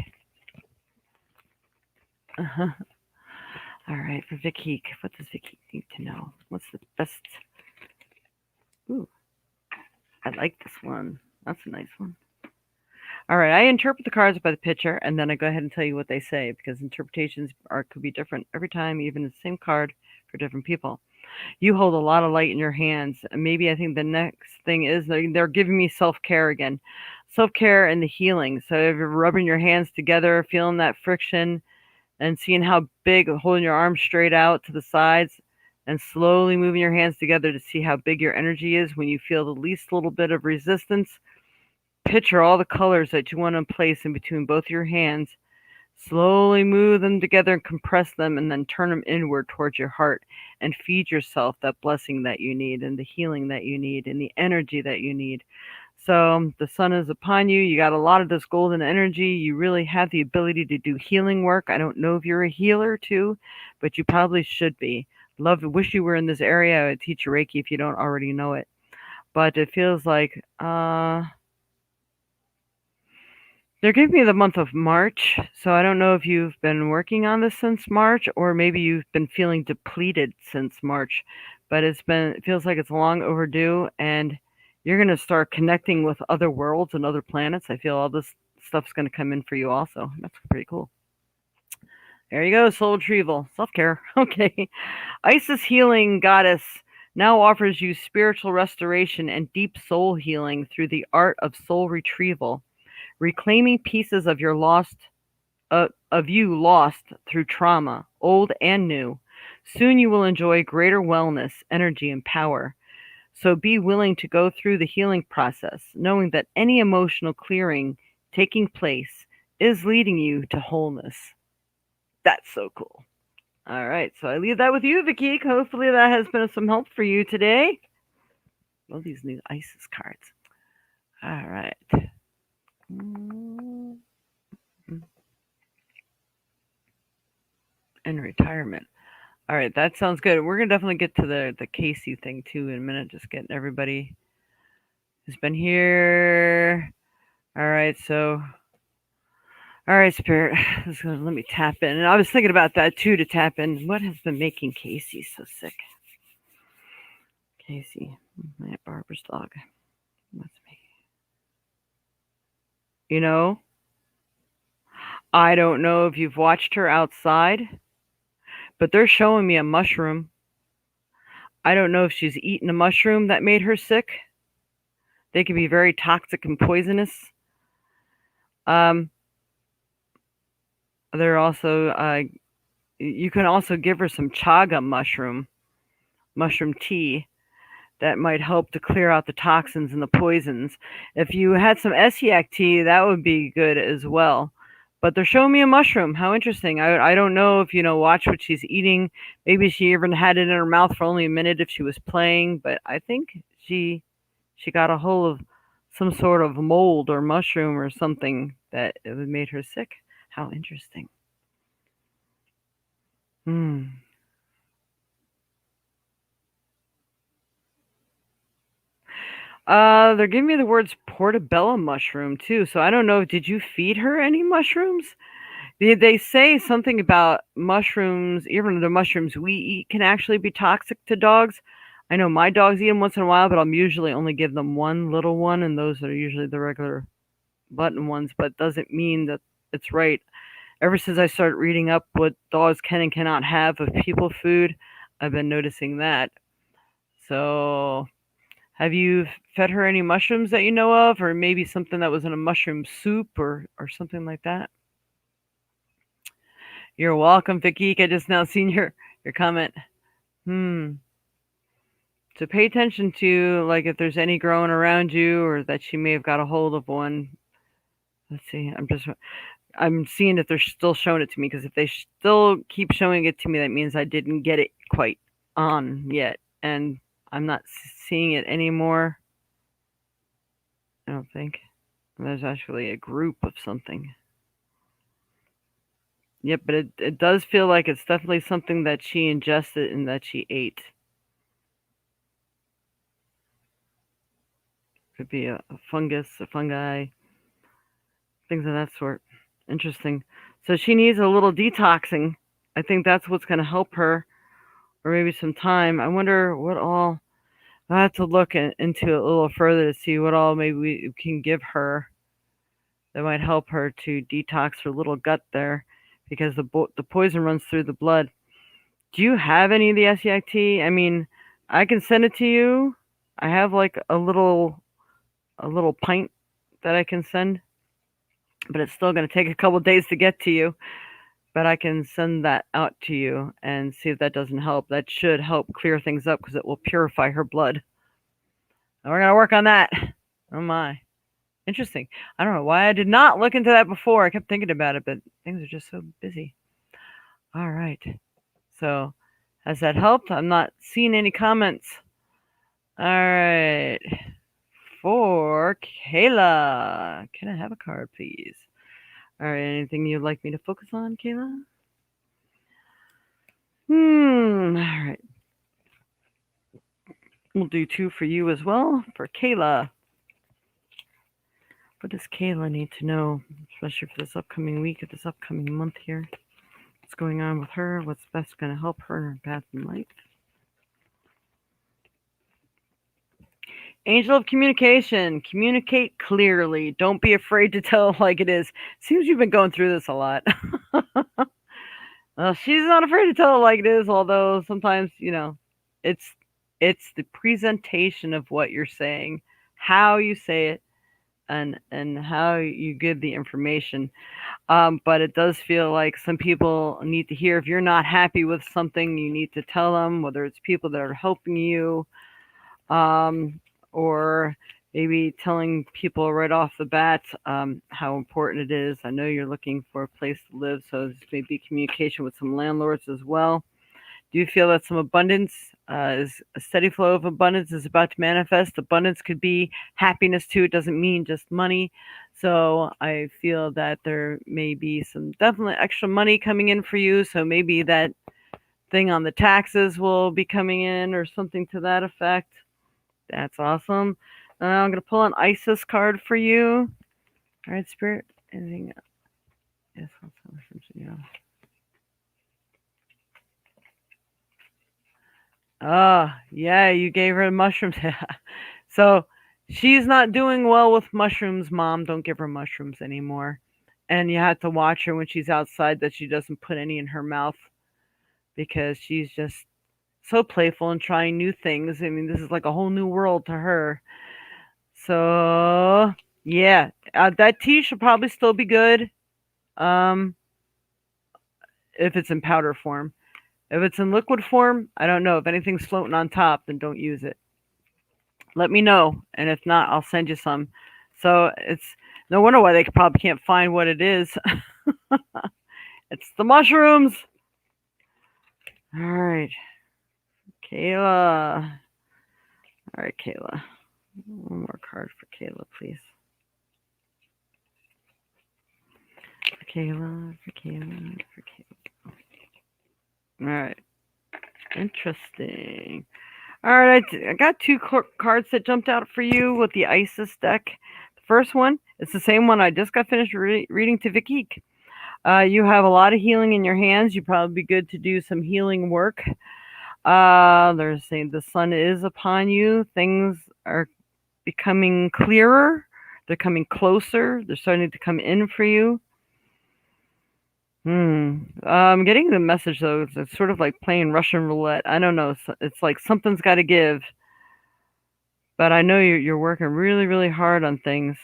Uh-huh. All right, for Vicky, what does Vicky need to know? What's the best? Ooh, I like this one. That's a nice one. All right, I interpret the cards by the picture, and then I go ahead and tell you what they say because interpretations could be different every time, even the same card for different people. You hold a lot of light in your hands. And maybe I think the next thing is they're giving me self-care again. Self-care and the healing. So if you're rubbing your hands together, feeling that friction and seeing how big, holding your arms straight out to the sides and slowly moving your hands together to see how big your energy is when you feel the least little bit of resistance. Picture all the colors that you want to place in between both your hands. Slowly move them together and compress them and then turn them inward towards your heart and feed yourself that blessing that you need and the healing that you need and the energy that you need. So the sun is upon you. You got a lot of this golden energy. You really have the ability to do healing work. I don't know if you're a healer too, but you probably should be. Wish you were in this area. I would teach you Reiki if you don't already know it. But it feels like they're giving me the month of March, so I don't know if you've been working on this since March or maybe you've been feeling depleted since March, but it feels like it's long overdue and you're going to start connecting with other worlds and other planets. I feel all this stuff's going to come in for you also. That's pretty cool. There you go, soul retrieval, self-care. Okay. Isis healing goddess now offers you spiritual restoration and deep soul healing through the art of soul retrieval, reclaiming pieces of your lost through trauma, old and new. Soon you will enjoy greater wellness, energy, and power. So be willing to go through the healing process, knowing that any emotional clearing taking place is leading you to wholeness. That's so cool. All right, so I leave that with you, Vicky. Hopefully that has been some help for you today. Love these new ISIS cards. All right. And retirement. All right, that sounds good. We're gonna definitely get to the Casey thing too in a minute. Just getting everybody who's been here. All right, so all right, Spirit. Let me tap in. And I was thinking about that too to tap in. What has been making Casey so sick? Casey, my Barbara's dog. What's making? You know, I don't know if you've watched her outside, but they're showing me a mushroom. I don't know if she's eaten a mushroom that made her sick. They can be very toxic and poisonous. They're also you can also give her some chaga mushroom tea that might help to clear out the toxins and the poisons. If you had some Essiac tea, that would be good as well. But they're showing me a mushroom. How interesting. I don't know if, watch what she's eating. Maybe she even had it in her mouth for only a minute if she was playing. But I think she got a hold of some sort of mold or mushroom or something that it made her sick. How interesting. They're giving me the words portobello mushroom too. So I don't know. Did you feed her any mushrooms? They say something about mushrooms, even the mushrooms we eat can actually be toxic to dogs. I know my dogs eat them once in a while, but I'm usually only give them one little one, and those are usually the regular button ones, but doesn't mean that it's right. Ever since I started reading up what dogs can and cannot have of people food, I've been noticing that. So, have you fed her any mushrooms that you know of, or maybe something that was in a mushroom soup or something like that? You're welcome, Vicky. I just now seen your comment. So pay attention to, like, if there's any growing around you or that she may have got a hold of one. Let's see. I'm seeing if they're still showing it to me, because if they still keep showing it to me, that means I didn't get it quite on yet, and I'm not seeing it anymore. I don't think. There's actually a group of something. Yep, but it does feel like it's definitely something that she ingested and that she ate. Could be a fungus, a fungi, things of that sort. Interesting. So she needs a little detoxing. I think that's what's going to help her, or maybe some time. I wonder what all. I have to look into it a little further to see what all maybe we can give her that might help her to detox her little gut there, because the poison runs through the blood. Do you have any of the SEIT? I mean, I can send it to you. I have like a little pint that I can send, but it's still going to take a couple days to get to you. But I can send that out to you and see if that doesn't help. That should help clear things up, because it will purify her blood. And we're going to work on that. Oh my. Interesting. I don't know why I did not look into that before. I kept thinking about it, but things are just so busy. All right. So, has that helped? I'm not seeing any comments. All right. For Kayla. Can I have a card, please? All right. Anything you'd like me to focus on, Kayla? All right. We'll do 2 for you as well. For Kayla. What does Kayla need to know, especially for this upcoming week or this upcoming month here? What's going on with her? What's best going to help her in her path in life? Angel of communication. Communicate clearly. Don't be afraid to tell like it is. Seems you've been going through this a lot. Well, she's not afraid to tell it like it is, although sometimes, it's it's the presentation of what you're saying, how you say it, and how you give the information. But it does feel like some people need to hear if you're not happy with something, you need to tell them, whether it's people that are helping you, um, or maybe telling people right off the bat how important it is. I know you're looking for a place to live, so this may be communication with some landlords as well. Do you feel that some abundance is a steady flow of abundance is about to manifest? Abundance could be happiness too. It doesn't mean just money. So I feel that there may be some definitely extra money coming in for you. So maybe that thing on the taxes will be coming in or something to that effect. That's awesome. I'm going to pull an Isis card for you. All right, Spirit. Anything else? Yes, yeah. Oh, yeah, you gave her mushrooms. So she's not doing well with mushrooms, Mom. Don't give her mushrooms anymore. And you have to watch her when she's outside that she doesn't put any in her mouth because she's just so playful and trying new things. I mean, this is like a whole new world to her. So, yeah, that tea should probably still be good um, if it's in powder form. If it's in liquid form, I don't know. If anything's floating on top, then don't use it. Let me know, and if not, I'll send you some. So it's no wonder why they probably can't find what it is. It's the mushrooms. All right, Kayla. All right, Kayla. One more card for Kayla, please. For Kayla, for Kayla, for Kayla. All right. Interesting. All right, I got two cards that jumped out for you with the Isis deck. The first one, it's the same one I just got finished reading to Vikik. You have a lot of healing in your hands. You probably be good to do some healing work. They're saying the sun is upon you. Things are becoming clearer. They're coming closer. They're starting to come in for you. I'm getting the message though. It's sort of like playing Russian roulette. I don't know. It's like something's got to give. But I know you're working really, really hard on things.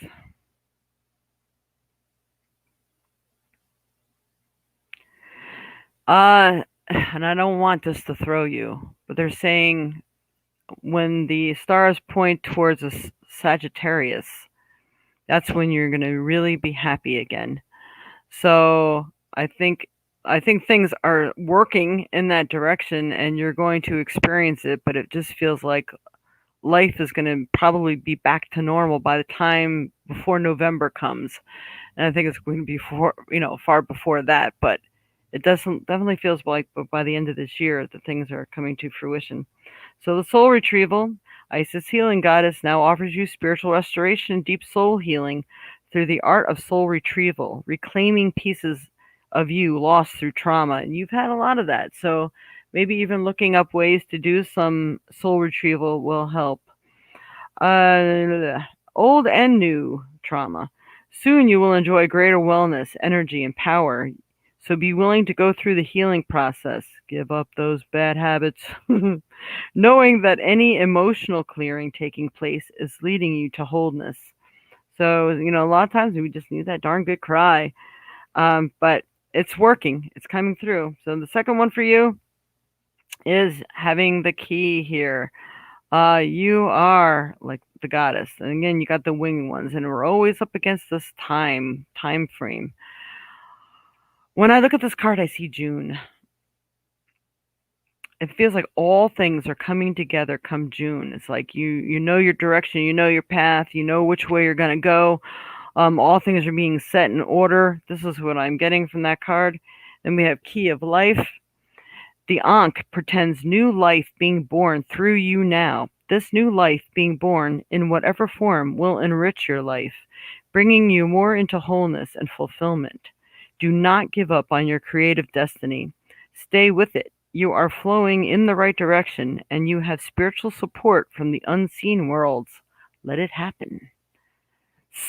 And I don't want this to throw you, but they're saying when the stars point towards a Sagittarius, that's when you're going to really be happy again. So I think things are working in that direction, and you're going to experience it. But it just feels like life is going to probably be back to normal by the time before November comes. And I think it's going to be far before that, but it definitely feels like by the end of this year the things are coming to fruition. So the soul retrieval, Isis healing goddess, now offers you spiritual restoration and deep soul healing through the art of soul retrieval, reclaiming pieces of you lost through trauma. And you've had a lot of that. So maybe even looking up ways to do some soul retrieval will help. Old and new trauma. Soon you will enjoy greater wellness, energy, and power. So be willing to go through the healing process. Give up those bad habits. Knowing that any emotional clearing taking place is leading you to wholeness. So, a lot of times we just need that darn good cry. But it's working. It's coming through. So the second one for you is having the key here. You are like the goddess. And again, you got the winged ones, and we're always up against this time frame. When I look at this card, I see June. It feels like all things are coming together come June. It's like you know your direction, you know your path, you know which way you're going to go. All things are being set in order. This is what I'm getting from that card. Then we have Key of Life. The Ankh pretends new life being born through you now. This new life being born in whatever form will enrich your life, bringing you more into wholeness and fulfillment. Do not give up on your creative destiny. Stay with it. You are flowing in the right direction, and you have spiritual support from the unseen worlds. Let it happen.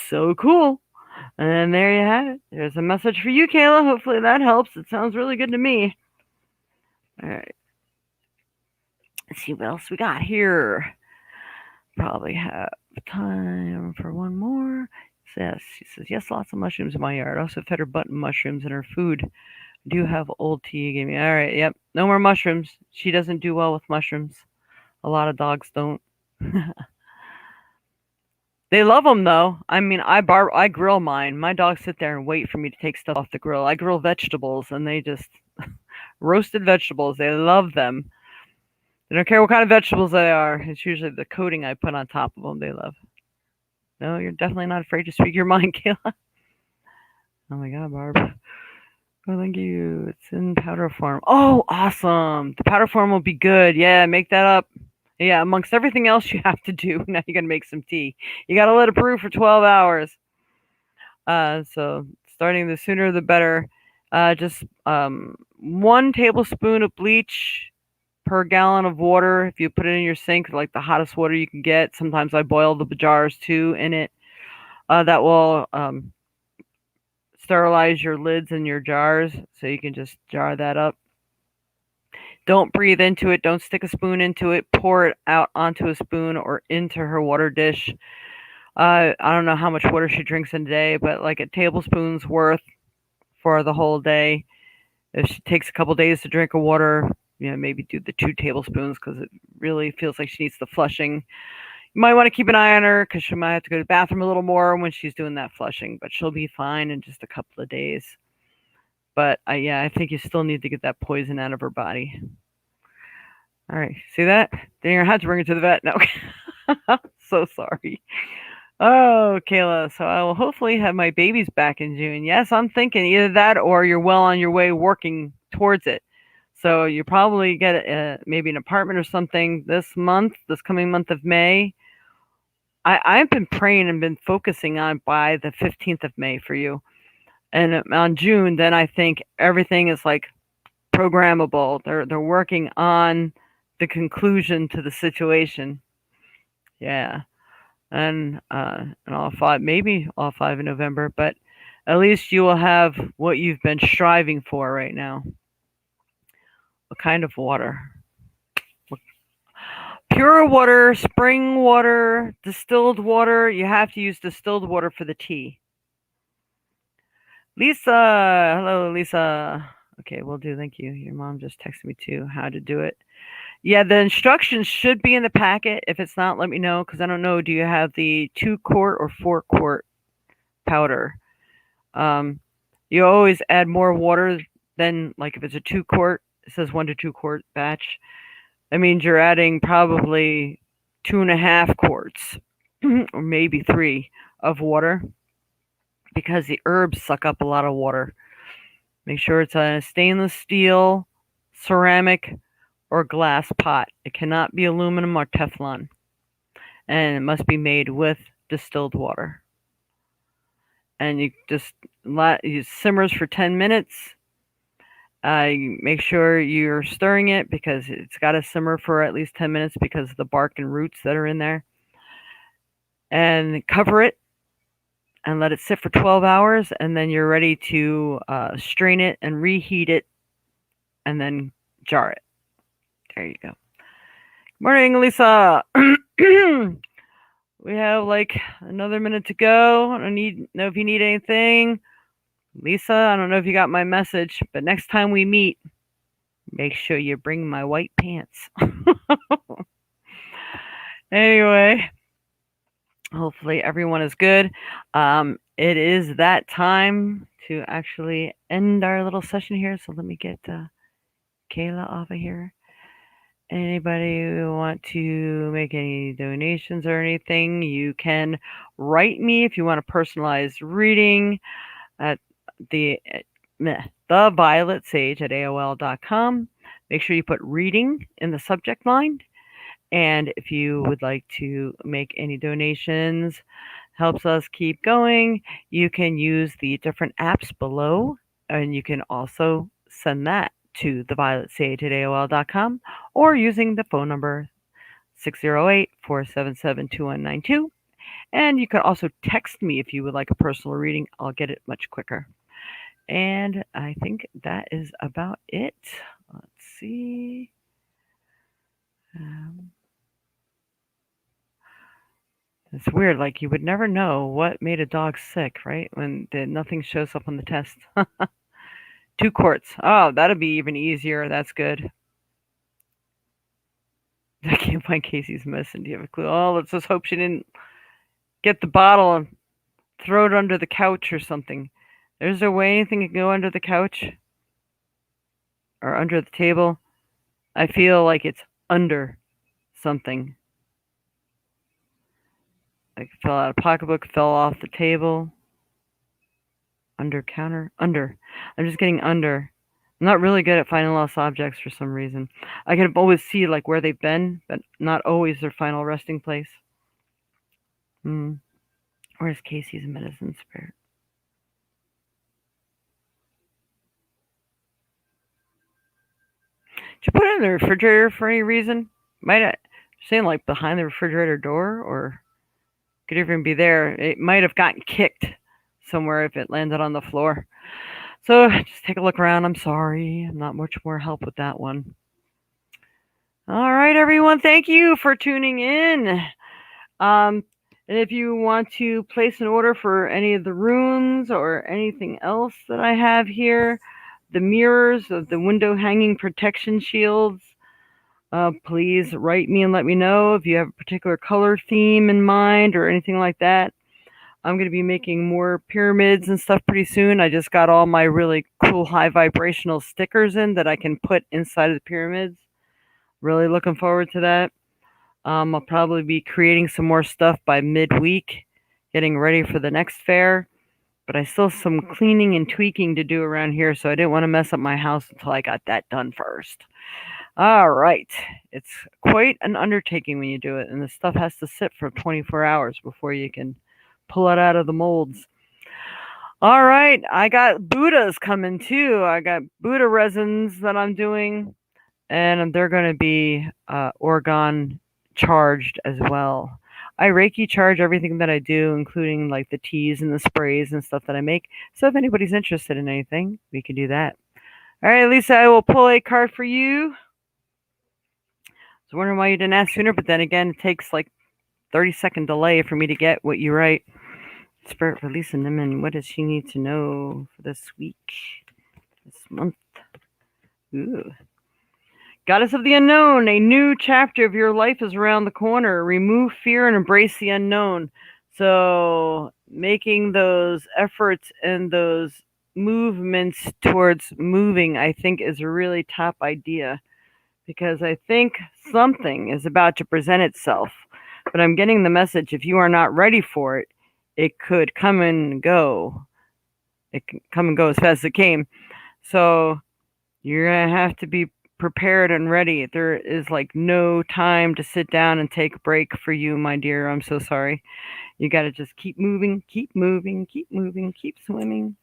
So cool. And there you have it. There's a message for you, Kayla. Hopefully that helps. It sounds really good to me. All right. Let's see what else we got here. Probably have time for one more. Yes, she says, yes, lots of mushrooms in my yard. Also fed her button mushrooms in her food. I do have old tea you gave me. All right, yep. No more mushrooms. She doesn't do well with mushrooms. A lot of dogs don't. They love them though. I mean, I grill mine. My dogs sit there and wait for me to take stuff off the grill. I grill vegetables and they just roasted vegetables. They love them. They don't care what kind of vegetables they are. It's usually the coating I put on top of them they love. No, you're definitely not afraid to speak your mind, Kayla. Oh my God, Barb. Oh, thank you. It's in powder form. Oh, awesome. The powder form will be good. Yeah, make that up. Yeah, amongst everything else you have to do, now you got to make some tea. You got to let it brew for 12 hours. So starting the sooner the better. Just 1 tablespoon of bleach per gallon of water. If you put it in your sink, like the hottest water you can get. Sometimes I boil the jars too in it. That will sterilize your lids and your jars, so you can just jar that up. Don't breathe into it. Don't stick a spoon into it. Pour it out onto a spoon or into her water dish. I don't know how much water she drinks in a day, but like a tablespoon's worth for the whole day. If she takes a couple days to drink of water, maybe do the 2 tablespoons because it really feels like she needs the flushing. You might want to keep an eye on her because she might have to go to the bathroom a little more when she's doing that flushing, but she'll be fine in just a couple of days. But I think you still need to get that poison out of her body. All right, see that? Dang, I had to bring her to the vet. No, so sorry. Oh, Kayla, so I will hopefully have my babies back in June. Yes, I'm thinking either that or you're well on your way working towards it. So you probably get maybe an apartment or something this coming month of May. I've been praying and been focusing on by the 15th of May for you. And on June, then I think everything is like programmable. They're working on the conclusion to the situation. Yeah. And all five, maybe all 5 in November, but at least you will have what you've been striving for right now. What kind of water? Pure water, spring water, distilled water. You have to use distilled water for the tea. Lisa, hello, Lisa. Okay, will do. Thank you. Your mom just texted me too how to do it. Yeah, the instructions should be in the packet. If it's not, let me know because I don't know. Do you have the 2-quart or 4-quart powder? You always add more water than like if it's a 2-quart. It says 1 to 2-quart batch. That means you're adding probably 2.5 quarts or maybe 3 of water because the herbs suck up a lot of water. Make sure it's a stainless steel, ceramic, or glass pot. It cannot be aluminum or Teflon. And it must be made with distilled water. And you just it simmers for 10 minutes. Make sure you're stirring it because it's got to simmer for at least 10 minutes because of the bark and roots that are in there. And cover it and let it sit for 12 hours. And then you're ready to strain it and reheat it and then jar it. There you go. Morning, Lisa. We have like another minute to go. I don't know if you need anything. Lisa, I don't know if you got my message, but next time we meet, make sure you bring my white pants. Anyway, hopefully everyone is good. It is that time to actually end our little session here. So let me get Kayla off of here. Anybody who want to make any donations or anything, you can write me if you want a personalized reading at TheVioletSage at AOL.com. Make sure you put reading in the subject line. And if you would like to make any donations, helps us keep going, you can use the different apps below. And you can also send that to TheVioletSage at AOL.com or using the phone number 608-477-2192. And you can also text me if you would like a personal reading. I'll get it much quicker. And I think that is about it. Let's see. Um, it's weird. Like you would never know what made a dog sick, right? When nothing shows up on the test. 2 quarts. Oh, that'll be even easier. That's good. I can't find Casey's medicine. Do you have a clue? Oh, let's just hope she didn't get the bottle and throw it under the couch or something. Is there a way anything can go under the couch or under the table? I feel like it's under something. Like fell out of pocketbook, fell off the table, under counter, under. I'm just getting under. I'm not really good at finding lost objects for some reason. I can always see like where they've been, but not always their final resting place. Hmm. Where's Casey's medicine spirit? Did you put it in the refrigerator for any reason? Might I saying like behind the refrigerator door, or could even be there? It might have gotten kicked somewhere if it landed on the floor. So just take a look around. I'm sorry. I'm not much more help with that one. All right, everyone. Thank you for tuning in. And if you want to place an order for any of the runes or anything else that I have here, the mirrors of the window hanging protection shields, please write me and let me know if you have a particular color theme in mind or anything like that. I'm going to be making more pyramids and stuff pretty soon. I just got all my really cool high vibrational stickers in that I can put inside of the pyramids. Really looking forward to that. I'll probably be creating some more stuff by midweek, getting ready for the next fair. But I still have some cleaning and tweaking to do around here, so I didn't want to mess up my house until I got that done first. All right. It's quite an undertaking when you do it, and the stuff has to sit for 24 hours before you can pull it out of the molds. All right. I got Buddhas coming too. I got Buddha resins that I'm doing, and they're going to be orgone charged as well. I Reiki charge everything that I do, including like the teas and the sprays and stuff that I make. So if anybody's interested in anything, we can do that. All right, Lisa, I will pull a card for you. I was wondering why you didn't ask sooner, but then again, it takes like 30-second delay for me to get what you write. Spirit for Lisa Nimmin, what does she need to know for this week, this month? Ooh. Goddess of the unknown, a new chapter of your life is around the corner. Remove fear and embrace the unknown. So making those efforts and those movements towards moving, I think, is a really top idea, because I think something is about to present itself. But I'm getting the message, if you are not ready for it, it could come and go. It can come and go as fast as it came. So you're going to have to be prepared and ready. There is like no time to sit down and take a break for you, my dear. I'm so sorry. You got to just keep moving, keep moving, keep moving, keep swimming.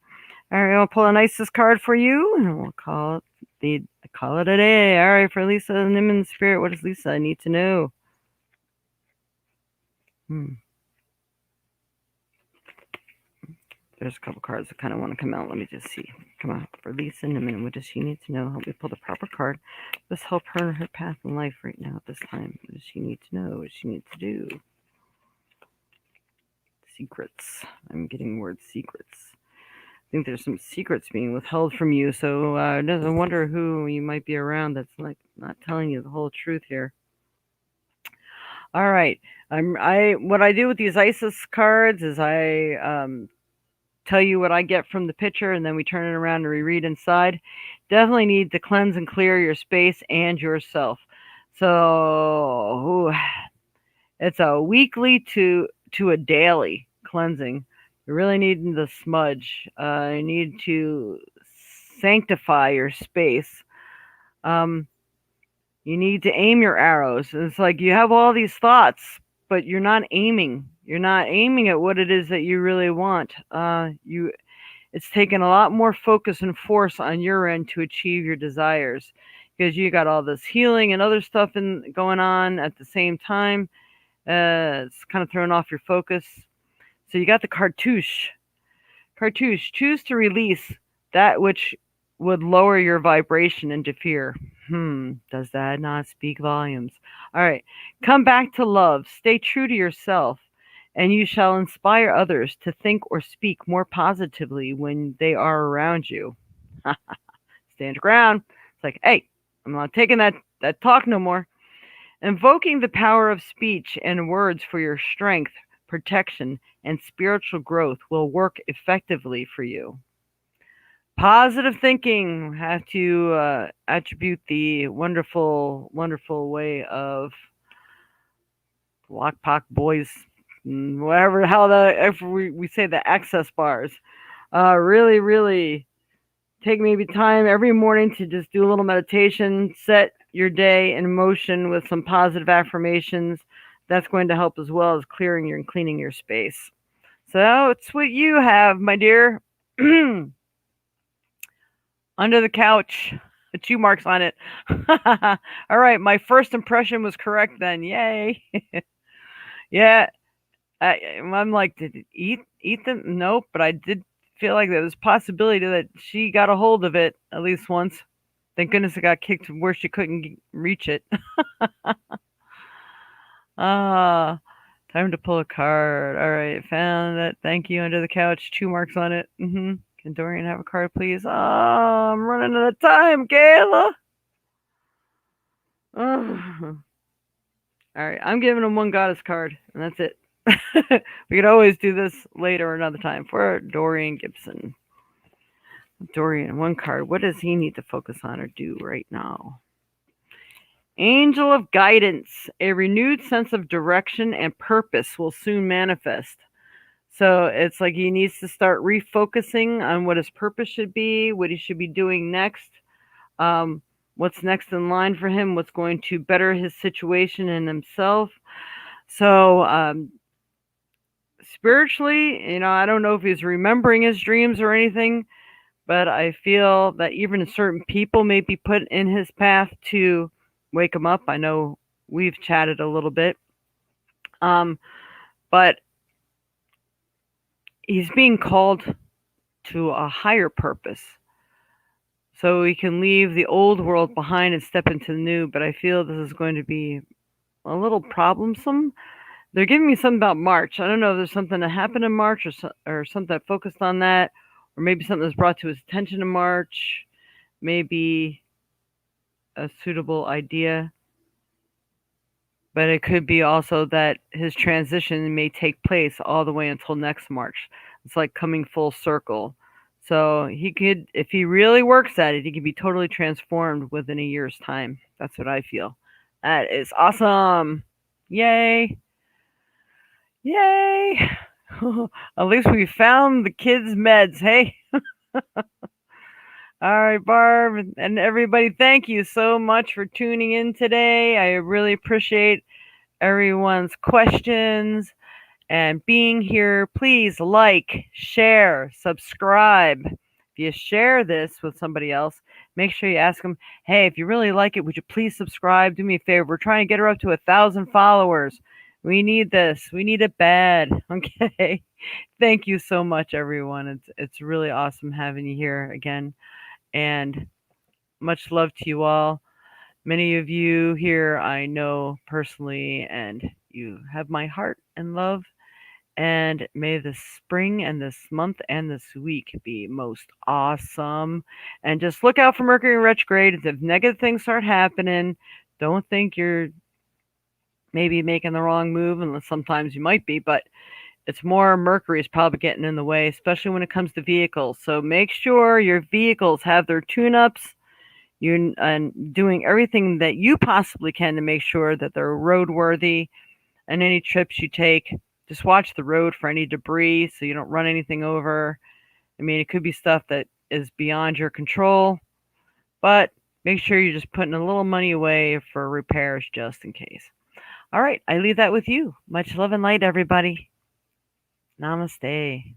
All right, I'll pull a nicest card for you, and we'll call it a day. All right, for Lisa Nimmin Spirit, what does Lisa need to know? There's a couple cards that kind of want to come out. Let me just see. Come on, for Lisa Nimmin, what does she need to know? Help me pull the proper card. Let's help her in her path in life right now at this time. What does she need to know? What does she need to do? Secrets. I'm getting word secrets. I think there's some secrets being withheld from you, so I wonder who you might be around that's like not telling you the whole truth here. All right. What I do with these ISIS cards is I tell you what I get from the picture, and then we turn it around and reread inside. Definitely need to cleanse and clear your space and yourself. So it's a weekly to a daily cleansing. You really need the smudge. You need to sanctify your space. You need to aim your arrows. It's like you have all these thoughts, but you're not aiming. You're not aiming at what it is that you really want. It's taken a lot more focus and force on your end to achieve your desires, because you got all this healing and other stuff going on at the same time. It's kind of throwing off your focus. So you got the cartouche. Cartouche, choose to release that which would lower your vibration into fear. Does that not speak volumes? All right. Come back to love. Stay true to yourself, and you shall inspire others to think or speak more positively when they are around you. Stand your ground. It's like, hey, I'm not taking that talk no more. Invoking the power of speech and words for your strength, protection, and spiritual growth will work effectively for you. Positive thinking. Have to attribute the wonderful, wonderful way of Lockpock Boys, whatever how if we say the access bars. Really, really take maybe time every morning to just do a little meditation, set your day in motion with some positive affirmations. That's going to help as well as clearing and cleaning your space. So it's what you have, my dear. Under the couch. 2 marks on it. All right, my first impression was correct then. Yay. Yeah. I'm like, did it eat them? Nope, but I did feel like there was a possibility that she got a hold of it at least once. Thank goodness it got kicked where she couldn't reach it. Ah, time to pull a card. All right, found that. Thank you. Under the couch. 2 marks on it. Can Dorian have a card, please? Oh, I'm running out of time, Kayla. Oh. All right, I'm giving him 1 goddess card, and that's it. We could always do this later or another time for Dorian Gibson. Dorian, 1 card. What does he need to focus on or do right now? Angel of Guidance. A renewed sense of direction and purpose will soon manifest. So it's like he needs to start refocusing on what his purpose should be, what he should be doing next, what's next in line for him, what's going to better his situation and himself. So spiritually, I don't know if he's remembering his dreams or anything, but I feel that even certain people may be put in his path to wake him up. I know we've chatted a little bit. But he's being called to a higher purpose. So he can leave the old world behind and step into the new, but I feel this is going to be a little problemsome. They're giving me something about March. I don't know if there's something that happened in March or something that focused on that, or maybe something that's brought to his attention in March, maybe a suitable idea. But it could be also that his transition may take place all the way until next March. It's like coming full circle. So he could, if he really works at it, he could be totally transformed within a year's time. That's what I feel. That is awesome. Yay. Yay. At least we found the kids' meds, hey? All right, Barb and everybody, thank you so much for tuning in today. I really appreciate everyone's questions and being here. Please like, share, subscribe. If you share this with somebody else, make sure you ask them, hey, if you really like it, would you please subscribe? Do me a favor. We're trying to get her up to 1,000 followers. We need this. We need it bad. Okay. Thank you so much, everyone. It's really awesome having you here again. And much love to you all. Many of you here I know personally, and you have my heart and love. And may this spring and this month and this week be most awesome. And just look out for Mercury retrograde. If negative things start happening, don't think you're maybe making the wrong move, unless sometimes you might be, but it's more Mercury is probably getting in the way, especially when it comes to vehicles. So make sure your vehicles have their tune-ups. You're doing everything that you possibly can to make sure that they're roadworthy. And any trips you take, just watch the road for any debris so you don't run anything over. I mean, it could be stuff that is beyond your control, but make sure you're just putting a little money away for repairs just in case. All right, I leave that with you. Much love and light, everybody. Namaste.